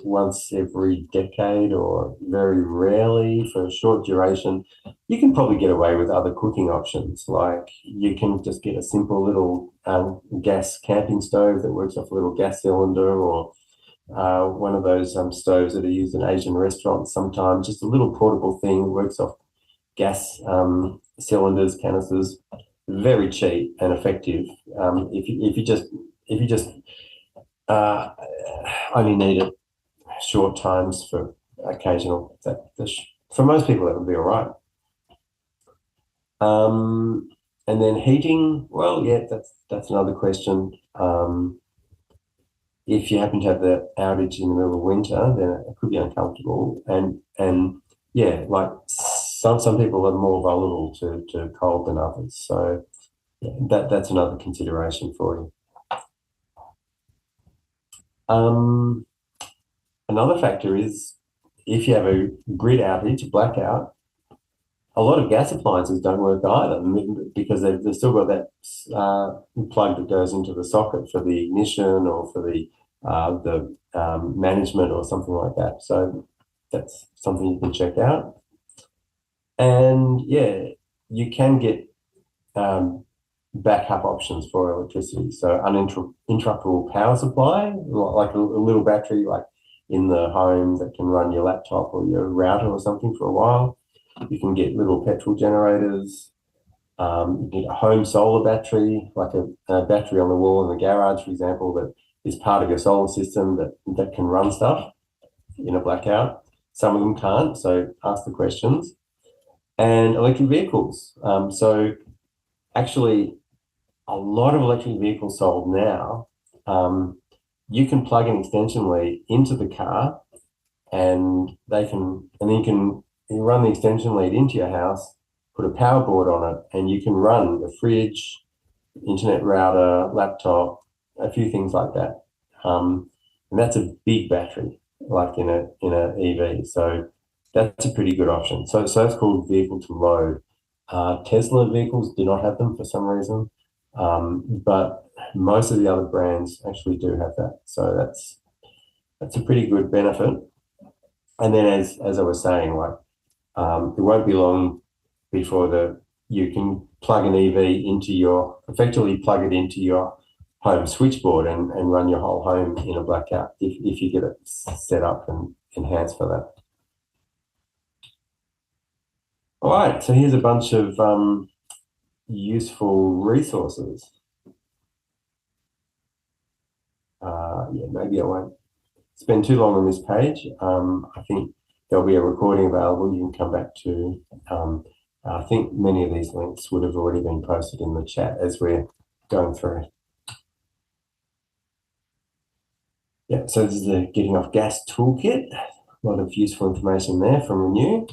[SPEAKER 2] once every decade or very rarely for a short duration, you can probably get away with other cooking options. Like you can just get a simple little gas camping stove that works off a little gas cylinder, or one of those stoves that are used in Asian restaurants sometimes, just a little portable thing that works off gas cylinders, canisters, very cheap and effective. If you just only need it short times for occasional, for most people, that would be all right. And then heating, well, yeah, that's another question. If you happen to have the outage in the middle of winter, then it could be uncomfortable. And yeah, like some people are more vulnerable to cold than others. So yeah, that's another consideration for you. Another factor is if you have a grid outage, a blackout, a lot of gas appliances don't work either because they've still got that plug that goes into the socket for the ignition or for the management or something like that. So that's something you can check out. And yeah, you can get backup options for electricity. So uninterruptible power supply, like a little battery, like in the home that can run your laptop or your router or something for a while. You can get little petrol generators. You can get a home solar battery, like a battery on the wall in the garage, for example, that is part of your solar system that can run stuff in a blackout. Some of them can't, so ask the questions. And electric vehicles. So actually, a lot of electric vehicles sold now, you can plug an extension lead into the car, and then you can run the extension lead into your house, put a power board on it, and you can run a fridge, internet router, laptop, a few things like that. And that's a big battery, like in a EV. So that's a pretty good option. So that's called vehicle to load. Tesla vehicles do not have them for some reason, but most of the other brands actually do have that. So that's a pretty good benefit. And then as I was saying, like it won't be long before you can plug an EV effectively plug it into your home switchboard and run your whole home in a blackout if you get it set up and enhanced for that. All right, so here's a bunch of useful resources. Yeah, maybe I won't spend too long on this page. I think there'll be a recording available you can come back to. I think many of these links would have already been posted in the chat as we're going through. Yeah, so this is the Getting Off Gas Toolkit. A lot of useful information there from Renew.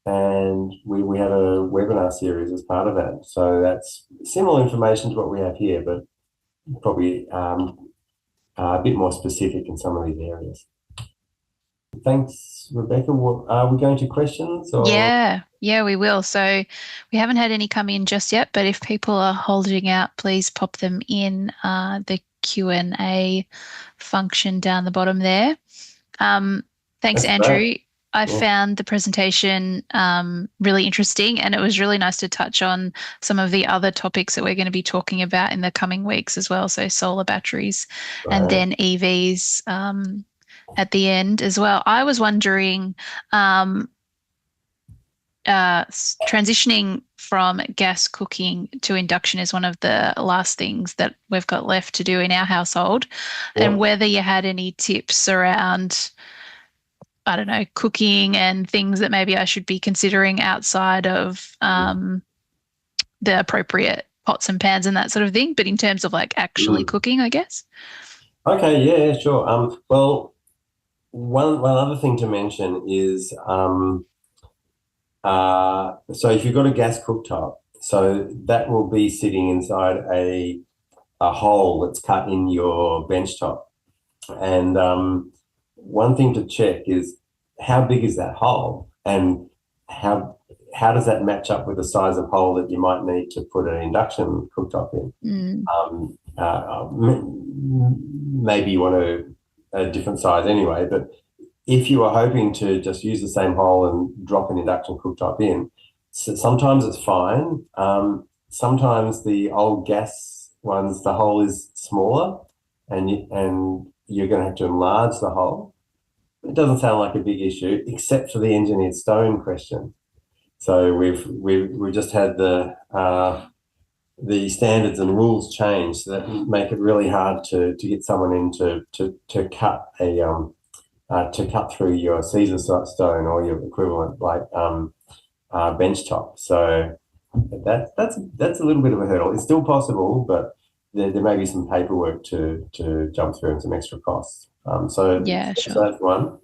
[SPEAKER 2] And we have a webinar series as part of that. So that's similar information to what we have here, but probably a bit more specific in some of these areas. Thanks, Rebecca. Are we going to questions? Or?
[SPEAKER 1] Yeah, we will. So we haven't had any come in just yet, but if people are holding out, please pop them in the Q&A function down the bottom there. Thanks,
[SPEAKER 2] That's
[SPEAKER 1] Andrew.
[SPEAKER 2] great.
[SPEAKER 1] I found the presentation really interesting, and it was really nice to touch on some of the other topics that we're going to be talking about in the coming weeks as well. So solar batteries and then EVs at the end as well. I was wondering, transitioning from gas cooking to induction is one of the last things that we've got left to do in our household, and whether you had any tips around, I don't know, cooking and things that maybe I should be considering outside of the appropriate pots and pans and that sort of thing, but in terms of like actually cooking, I guess.
[SPEAKER 2] Okay, yeah, sure. Well, one other thing to mention is so if you've got a gas cooktop, so that will be sitting inside a hole that's cut in your benchtop. And one thing to check is how big is that hole, and how does that match up with the size of hole that you might need to put an induction cooktop in? Maybe you want a different size anyway, but if you are hoping to just use the same hole and drop an induction cooktop in, so sometimes it's fine. Sometimes the old gas ones, the hole is smaller, and you're going to have to enlarge the hole. It doesn't sound like a big issue, except for the engineered stone question. So we've just had the standards and rules changed that make it really hard to get someone in to cut to cut through your Caesar stone or your equivalent, like bench top. So that's a little bit of a hurdle. It's still possible, but there may be some paperwork to jump through and some extra costs.
[SPEAKER 1] Yeah,
[SPEAKER 2] So
[SPEAKER 1] sure.
[SPEAKER 2] that's one.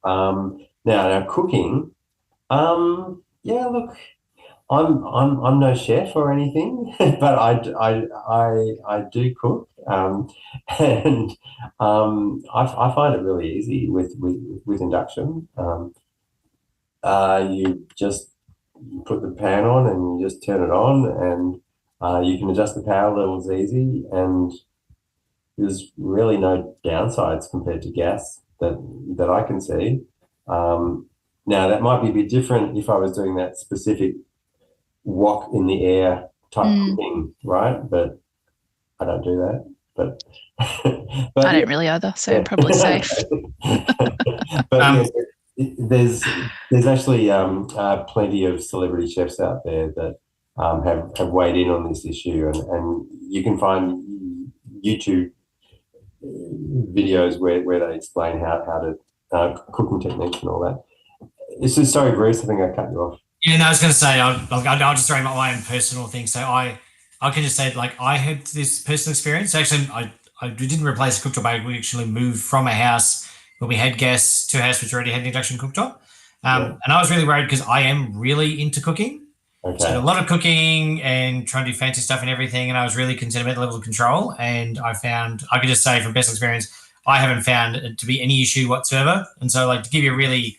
[SPEAKER 2] Now cooking. Yeah, look, I'm no chef or anything, but I do cook, and I find it really easy with induction. You just put the pan on and you just turn it on, and you can adjust the power levels easy, and there's really no downsides compared to gas that I can see. Now that might be a bit different if I was doing that specific wok in the air type
[SPEAKER 1] Mm,
[SPEAKER 2] cooking, right? But I don't do that. But
[SPEAKER 1] I
[SPEAKER 2] but
[SPEAKER 1] don't really either, so
[SPEAKER 2] yeah,
[SPEAKER 1] probably safe.
[SPEAKER 2] but yeah,
[SPEAKER 3] Um,
[SPEAKER 2] there's there's actually plenty of celebrity chefs out there that have weighed in on this issue, and you can find YouTube videos where they explain how to cooking techniques and all that. It's just sorry, Bruce. I think I cut you off.
[SPEAKER 3] yeah, no, I was going to say, I'll just throw my own personal thing. So I can just say, like, I had this personal experience. Actually, I didn't replace a cooktop. We actually moved from a house where we had gas to a house which already had an induction cooktop.
[SPEAKER 2] Yeah.
[SPEAKER 3] And I was really worried because I am really into cooking. So I did
[SPEAKER 2] Okay.
[SPEAKER 3] a lot of cooking and trying to do fancy stuff and everything. And I was really concerned about the level of control. And I could just say from personal experience, I haven't found it to be any issue whatsoever. And so, like, to give you a really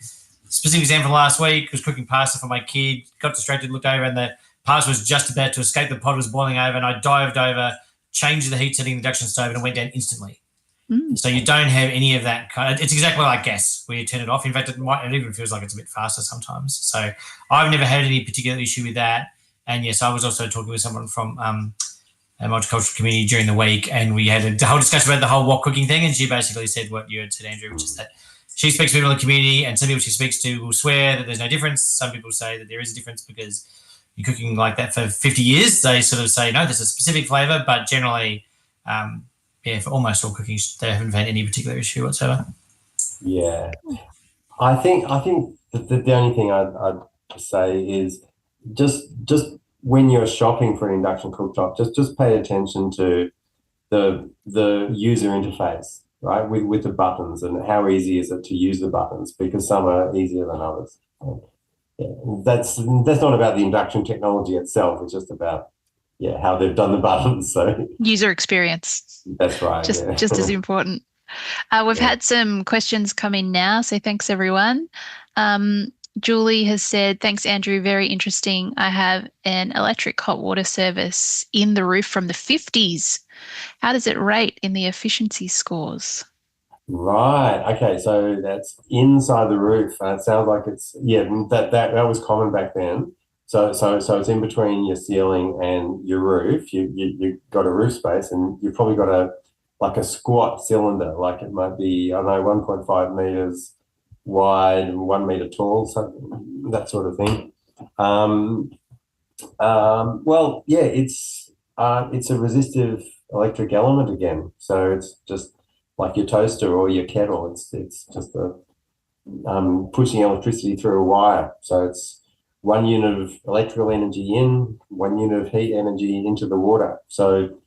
[SPEAKER 3] specific example, last week, I was cooking pasta for my kid, got distracted, looked over, and the pasta was just about to escape. The pot was boiling over, and I dived over, changed the heat setting in the induction stove, and it went down instantly.
[SPEAKER 1] Mm.
[SPEAKER 3] So you don't have any of that kind of, it's exactly like gas where you turn it off. In fact, it even feels like it's a bit faster sometimes. So I've never had any particular issue with that. And yes, I was also talking with someone from a multicultural community during the week, and we had a whole discussion about the whole wok cooking thing. And she basically said what you had said, Andrew, which is that she speaks to people in the community, and some people she speaks to will swear that there's no difference. Some people say that there is a difference because you're cooking like that for 50 years. They sort of say, no, there's a specific flavor, but generally, yeah, for almost all cooking, they haven't had any particular issue whatsoever.
[SPEAKER 2] Yeah. I think the only thing I'd say is just when you're shopping for an induction cooktop, just pay attention to the user interface, right? With the buttons, and how easy is it to use the buttons, because some are easier than others. Yeah, that's not about the induction technology itself. It's just about how they've done the buttons. So
[SPEAKER 1] User experience,
[SPEAKER 2] that's right.
[SPEAKER 1] just as important. We've
[SPEAKER 2] Yeah.
[SPEAKER 1] had some questions come in now, so thanks everyone. Julie has said, thanks, Andrew. Very interesting. I have an electric hot water service in the roof from the 50s. How does it rate in the efficiency scores?
[SPEAKER 2] Right. Okay. So that's inside the roof. It sounds like it's that was common back then. So it's in between your ceiling and your roof. You got a roof space, and you've probably got a squat cylinder. Like it might be, I don't know, 1.5 meters wide and 1 meter tall, so that sort of thing. Well, yeah, it's a resistive electric element again. So it's just like your toaster or your kettle. It's just pushing electricity through a wire. So it's 1 unit of electrical energy in, 1 unit of heat energy into the water. So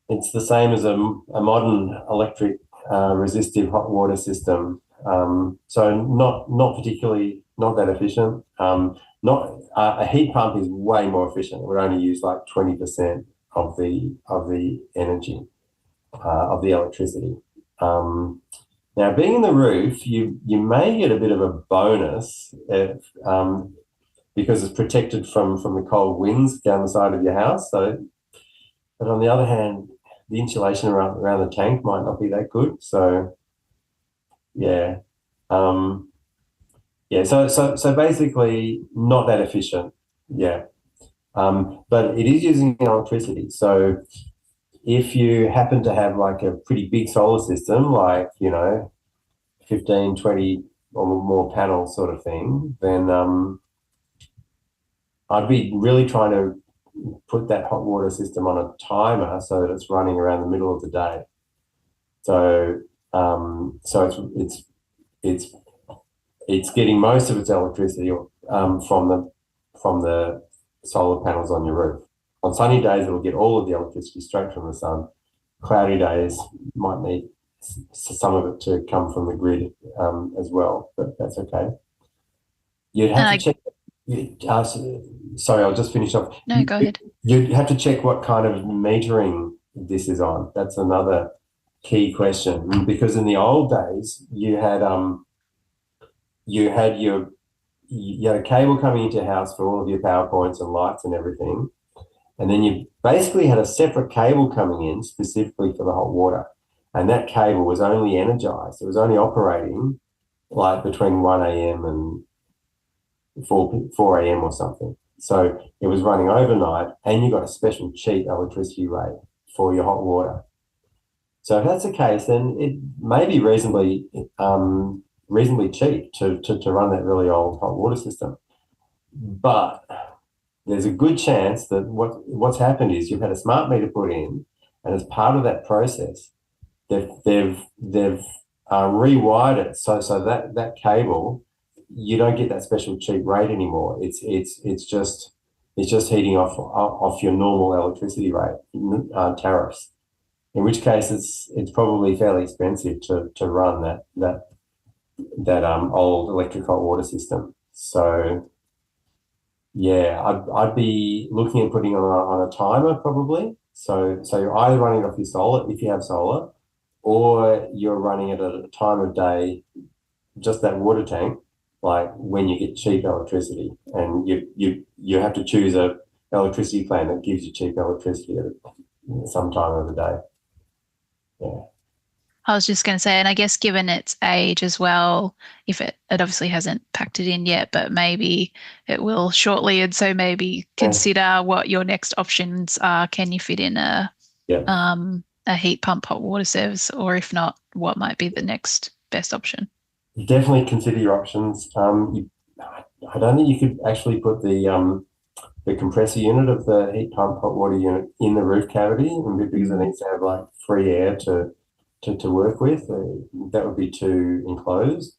[SPEAKER 2] it's the same as a modern electric resistive hot water system. So not particularly not that efficient. Not A heat pump is way more efficient. It would only use like 20% of the energy of the electricity. Now, being in the roof, you may get a bit of a bonus because it's protected from the cold winds down the side of your house. So, but on the other hand, the insulation around the tank might not be that good. So, yeah, um, yeah. So basically, not that efficient. Yeah, but it is using electricity. So if you happen to have like a pretty big solar system, like 15, 20 or more panels sort of thing, then I'd be really trying to put that hot water system on a timer so that it's running around the middle of the day. So So it's getting most of its electricity from the solar panels on your roof. On sunny days, it'll get all of the electricity straight from the sun. Cloudy days might need some of it to come from the grid as well, but that's okay. You'd have to check. Sorry, I'll just finish off.
[SPEAKER 1] No, go ahead.
[SPEAKER 2] You'd have to check what kind of metering this is on. That's another key question, because in the old days you had a cable coming into your house for all of your power points and lights and everything, and then you basically had a separate cable coming in specifically for the hot water, and that cable was only energized. It was only operating like between 1 a.m. and 4 a.m. or something. So it was running overnight, and you got a special cheap electricity rate for your hot water. So if that's the case, then it may be reasonably cheap to run that really old hot water system. But there's a good chance that what's happened is you've had a smart meter put in, and as part of that process, they've rewired it so that cable, you don't get that special cheap rate anymore. It's just heating off your normal electricity rate tariffs. In which case, it's probably fairly expensive to run that old electric hot water system. So yeah, I'd be looking at putting on a timer probably. So you're either running it off your solar if you have solar, or you're running it at a time of day, just that water tank, like when you get cheap electricity, and you have to choose a electricity plan that gives you cheap electricity at some time of the day. Yeah.
[SPEAKER 1] I was just going to say, and I guess given its age as well, if it obviously hasn't packed it in yet, but maybe it will shortly, and so maybe consider what your next options are. Can you fit in a heat pump hot water service, or if not, what might be the next best option?
[SPEAKER 2] Definitely consider your options. I don't think you could actually put the compressor unit of the heat pump hot water unit in the roof cavity, because it needs to have like free air to work with. That would be too enclosed.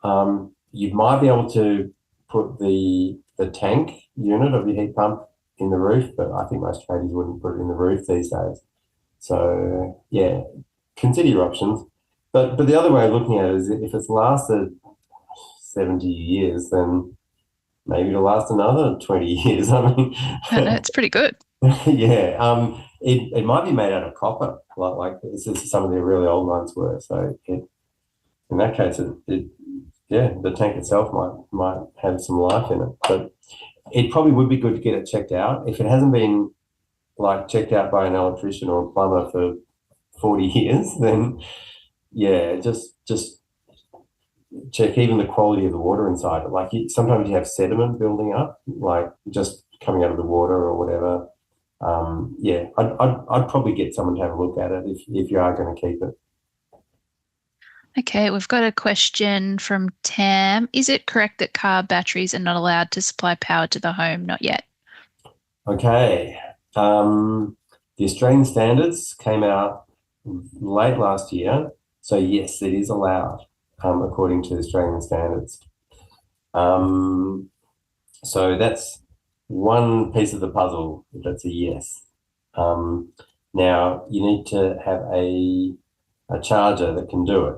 [SPEAKER 2] You might be able to put the tank unit of your heat pump in the roof, but I think most tradies wouldn't put it in the roof these days. So yeah, consider your options. But the other way of looking at it is, if it's lasted 70 years, then maybe it'll last another 20 years. I mean,
[SPEAKER 1] it's pretty good.
[SPEAKER 2] Yeah. It might be made out of copper, like some of the really old ones were. So in that case, the tank itself might have some life in it. But it probably would be good to get it checked out. If it hasn't been like checked out by an electrician or a plumber for 40 years, then yeah, just check even the quality of the water inside it. Like sometimes you have sediment building up, like just coming out of the water or whatever. Yeah, I'd probably get someone to have a look at it if you are going to keep it.
[SPEAKER 1] Okay, we've got a question from Tam. Is it correct that car batteries are not allowed to supply power to the home? Not yet.
[SPEAKER 2] Okay. The Australian standards came out late last year. So yes, it is allowed according to the Australian standards. So that's one piece of the puzzle. That's a yes. Now you need to have a charger that can do it.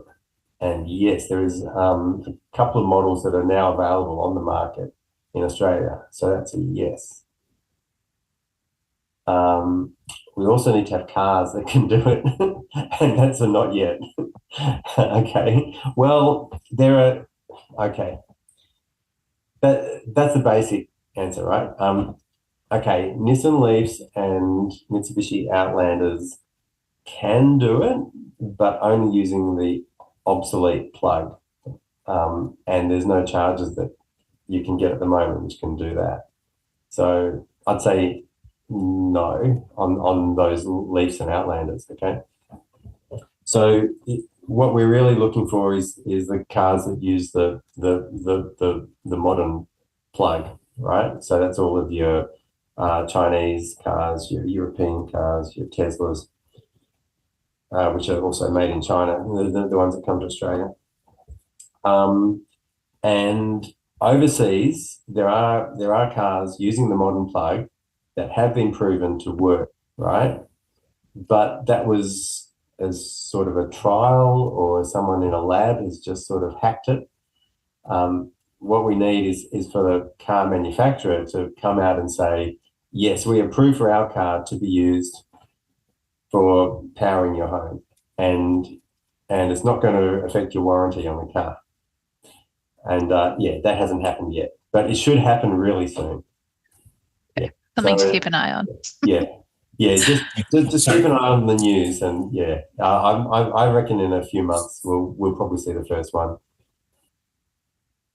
[SPEAKER 2] And yes, there is a couple of models that are now available on the market in Australia. So that's a yes. We also need to have cars that can do it, and that's a not yet. Okay. Well, okay. That's the basic answer, right? Okay, Nissan Leafs and Mitsubishi Outlanders can do it, but only using the obsolete plug. And there's no chargers that you can get at the moment which can do that. So I'd say no on those Leafs and Outlanders, okay? So what we're really looking for is the cars that use the modern plug, right? So that's all of your Chinese cars, your European cars, your Teslas. which are also made in China, the ones that come to Australia. And overseas, there are cars using the modern plug that have been proven to work, right? But that was as sort of a trial, or someone in a lab has just sort of hacked it. What we need is for the car manufacturer to come out and say, yes, we approve for our car to be used for powering your home, and it's not going to affect your warranty on the car. And that hasn't happened yet, but it should happen really soon. Yeah.
[SPEAKER 1] Something to keep an eye on.
[SPEAKER 2] Yeah. Just keep an eye on the news, and I reckon in a few months we'll probably see the first one.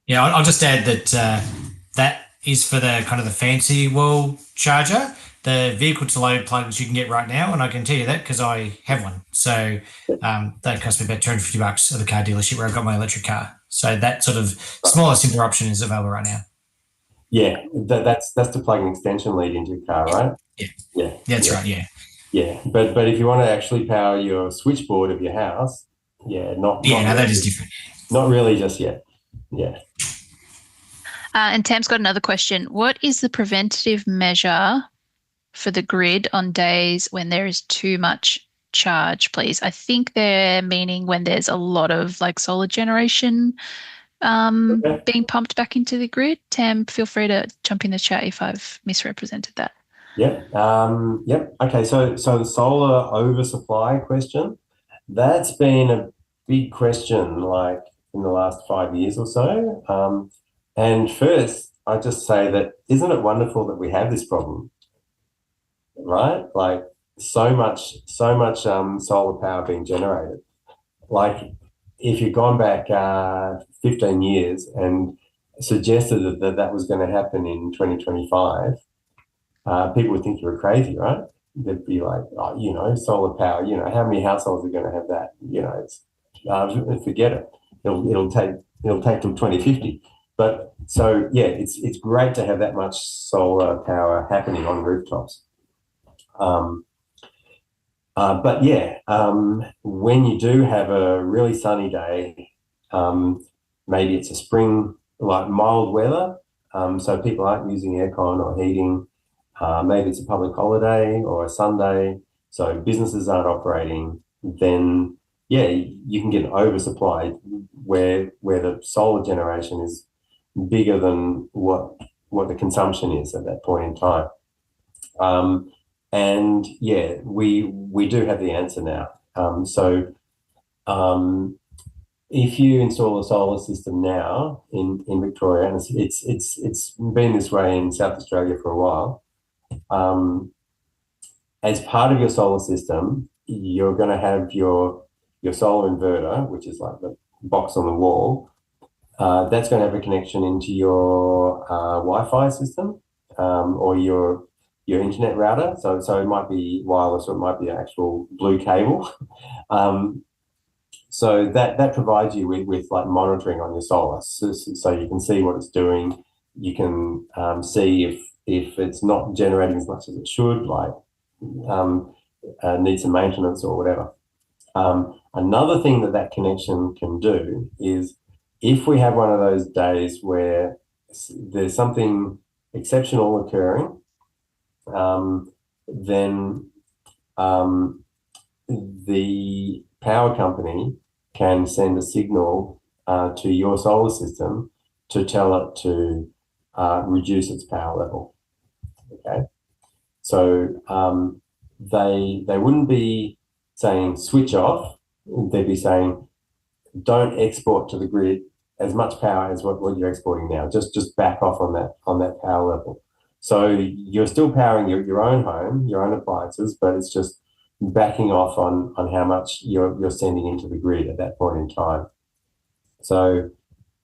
[SPEAKER 3] Yeah, I'll just add that that is for the kind of the fancy wall charger. The vehicle to load plugs you can get right now, and I can tell you that because I have one. So that cost me about $250 at the car dealership where I got my electric car. So that sort of smaller, simpler option is available right now.
[SPEAKER 2] Yeah, that's to plug an extension lead into your car, right?
[SPEAKER 3] Yeah, that's right. Yeah.
[SPEAKER 2] Yeah, but if you want to actually power your switchboard of your house, not really,
[SPEAKER 3] that is different.
[SPEAKER 2] Not really just yet. Yeah.
[SPEAKER 1] And Tam's got another question. What is the preventative measure for the grid on days when there is too much charge, please? I think they're meaning when there's a lot of like solar generation being pumped back into the grid. Tam, feel free to jump in the chat if I've misrepresented that.
[SPEAKER 2] Yep. Okay. So the solar oversupply question, that's been a big question, like in the last 5 years or so. And first, I just say that isn't it wonderful that we have this problem, right? Like so much solar power being generated. Like if you'd gone back 15 years and suggested that was going to happen in 2025, people would think you were crazy, right? They'd be like, oh, solar power, how many households are going to have that? It's forget it. It'll take till 2050. But so it's great to have that much solar power happening on rooftops. When you do have a really sunny day, maybe it's a spring, like mild weather, so people aren't using aircon or heating. Maybe it's a public holiday or a Sunday, so businesses aren't operating. Then, you can get an oversupply where the solar generation is bigger than what the consumption is at that point in time. We do have the answer now. If you install a solar system now in Victoria, and it's been this way in South Australia for a while, as part of your solar system, you're going to have your solar inverter, which is like the box on the wall. That's going to have a connection into your Wi-Fi system or your internet router. So it might be wireless or it might be an actual blue cable. So that provides you with like monitoring on your solar, so you can see what it's doing. You can see if it's not generating as much as it should, like needs some maintenance or whatever. Another thing that connection can do is if we have one of those days where there's something exceptional occurring, then the power company can send a signal to your solar system to tell it to reduce its power level. Okay, so they wouldn't be saying switch off. They'd be saying don't export to the grid as much power as what you're exporting now. Just back off on that power level. So you're still powering your own home, your own appliances, but it's just backing off on how much you're sending into the grid at that point in time. So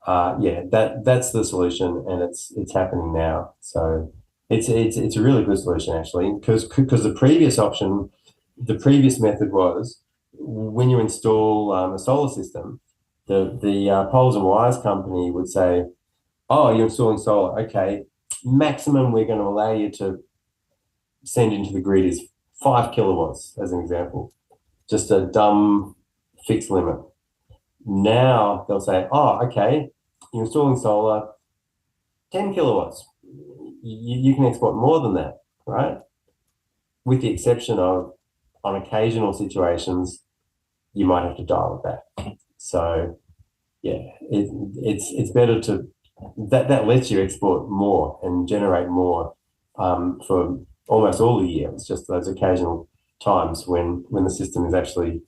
[SPEAKER 2] that's the solution, and it's happening now. So it's a really good solution actually, because the previous option, the previous method was when you install a solar system, the poles and wires company would say, oh, you're installing solar, okay, maximum we're going to allow you to send into the grid is 5 kilowatts, as an example. just a dumb fixed limit. Now they'll say, oh, okay, you're installing solar, 10 kilowatts. You can export more than that, right? With the exception of on occasional situations, you might have to dial it back. So yeah, it's better to that lets you export more and generate more for almost all the year. It's just those occasional times when the system is actually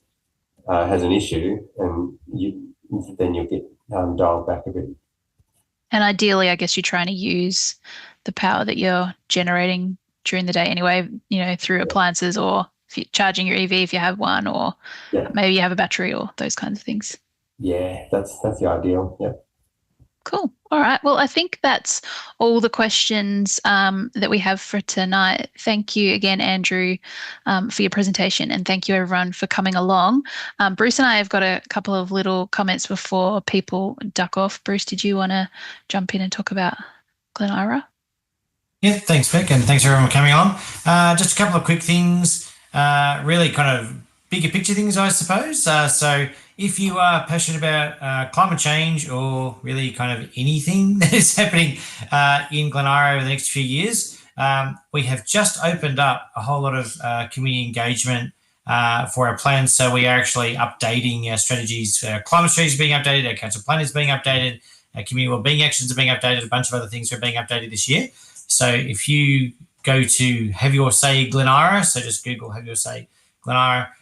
[SPEAKER 2] has an issue, and then you'll get dialed back a bit.
[SPEAKER 1] And ideally, I guess you're trying to use the power that you're generating during the day anyway, through appliances, or if you're charging your EV if you have one, or maybe you have a battery, or those kinds of things.
[SPEAKER 2] Yeah, that's the ideal. Yeah.
[SPEAKER 1] Cool. All right. Well, I think that's all the questions that we have for tonight. Thank you again, Andrew, for your presentation, and thank you everyone for coming along. Bruce and I have got a couple of little comments before people duck off. Bruce, did you want to jump in and talk about Glen Eira?
[SPEAKER 3] Yeah, thanks, Beck, and thanks everyone for coming on. Just a couple of quick things, really kind of bigger picture things, I suppose. So if you are passionate about climate change, or really kind of anything that is happening in Glen Eira over the next few years, we have just opened up a whole lot of community engagement for our plans. So we are actually updating our strategies. Our climate strategies are being updated, our council plan is being updated, our community wellbeing actions are being updated, a bunch of other things are being updated this year. So if you go to Have Your Say Glen Eira, so just Google Have Your Say Glen Eira,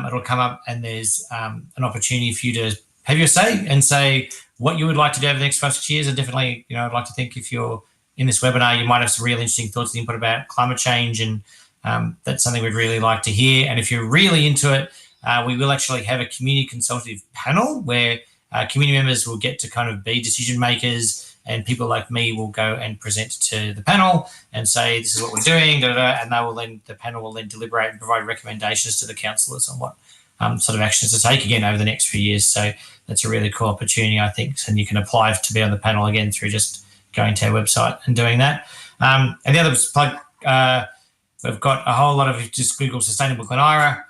[SPEAKER 3] it'll come up, and there's an opportunity for you to have your say and say what you would like to do over the next 5 6 years. And definitely, I'd like to think if you're in this webinar, you might have some real interesting thoughts and input about climate change, and that's something we'd really like to hear. And if you're really into it, we will actually have a community consultative panel where community members will get to kind of be decision makers, and people like me will go and present to the panel and say, this is what we're doing, and the panel will then deliberate and provide recommendations to the councillors on what sort of actions to take again over the next few years. So that's a really cool opportunity, I think, and you can apply to be on the panel again through just going to our website and doing that. And the other plug, we've got a whole lot of, just Google Sustainable Glen Eira,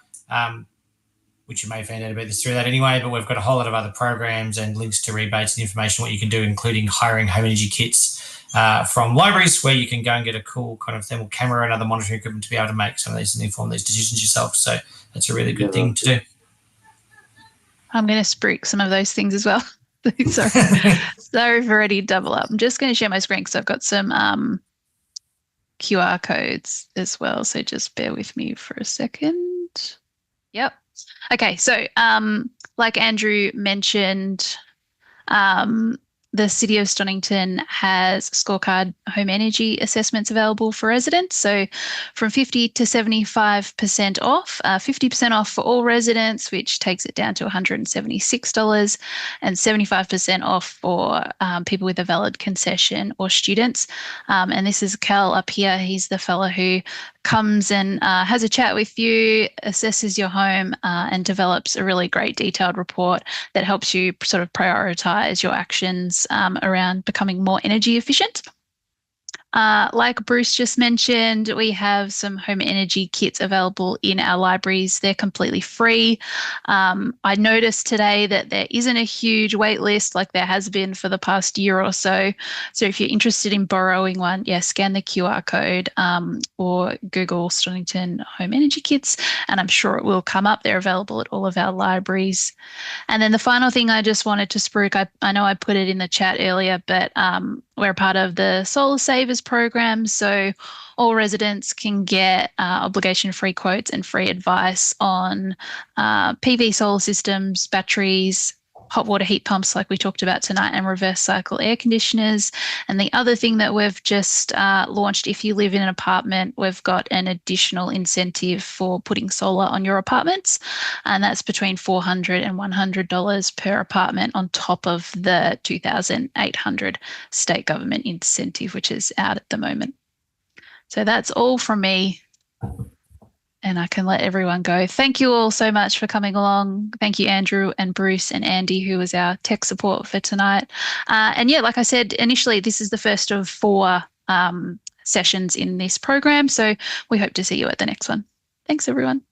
[SPEAKER 3] which you may find out about this through that anyway, but we've got a whole lot of other programs and links to rebates and information, what you can do, including hiring home energy kits from libraries, where you can go and get a cool kind of thermal camera and other monitoring equipment to be able to make some of these and inform these decisions yourself. So that's a really good thing to do.
[SPEAKER 1] I'm going to spruik some of those things as well. Sorry. Sorry for already double up. I'm just going to share my screen because I've got some QR codes as well. So just bear with me for a second. Yep. Okay, so like Andrew mentioned, the City of Stonnington has scorecard home energy assessments available for residents. So from 50 to 75% off, 50% off for all residents, which takes it down to $176, and 75% off for people with a valid concession or students. And this is Cal up here. He's the fellow who comes and has a chat with you, assesses your home, and develops a really great detailed report that helps you sort of prioritize your actions around becoming more energy efficient. Like Bruce just mentioned, we have some home energy kits available in our libraries. They're completely free. I noticed today that there isn't a huge wait list like there has been for the past year or so. So if you're interested in borrowing one, scan the QR code or Google Stonnington home energy kits, and I'm sure it will come up. They're available at all of our libraries. And then the final thing I just wanted to spruik, I know I put it in the chat earlier, but we're part of the Solar Savers program, so all residents can get obligation-free quotes and free advice on PV solar systems, batteries, hot water heat pumps like we talked about tonight, and reverse cycle air conditioners. And the other thing that we've just launched, if you live in an apartment, we've got an additional incentive for putting solar on your apartments, and that's between $400 and $100 per apartment on top of the $2,800 state government incentive, which is out at the moment. So that's all from me. And I can let everyone go. Thank you all so much for coming along. Thank you, Andrew and Bruce and Andy, who was our tech support for tonight. And like I said, initially, this is the first of 4 sessions in this program. So we hope to see you at the next one. Thanks, everyone.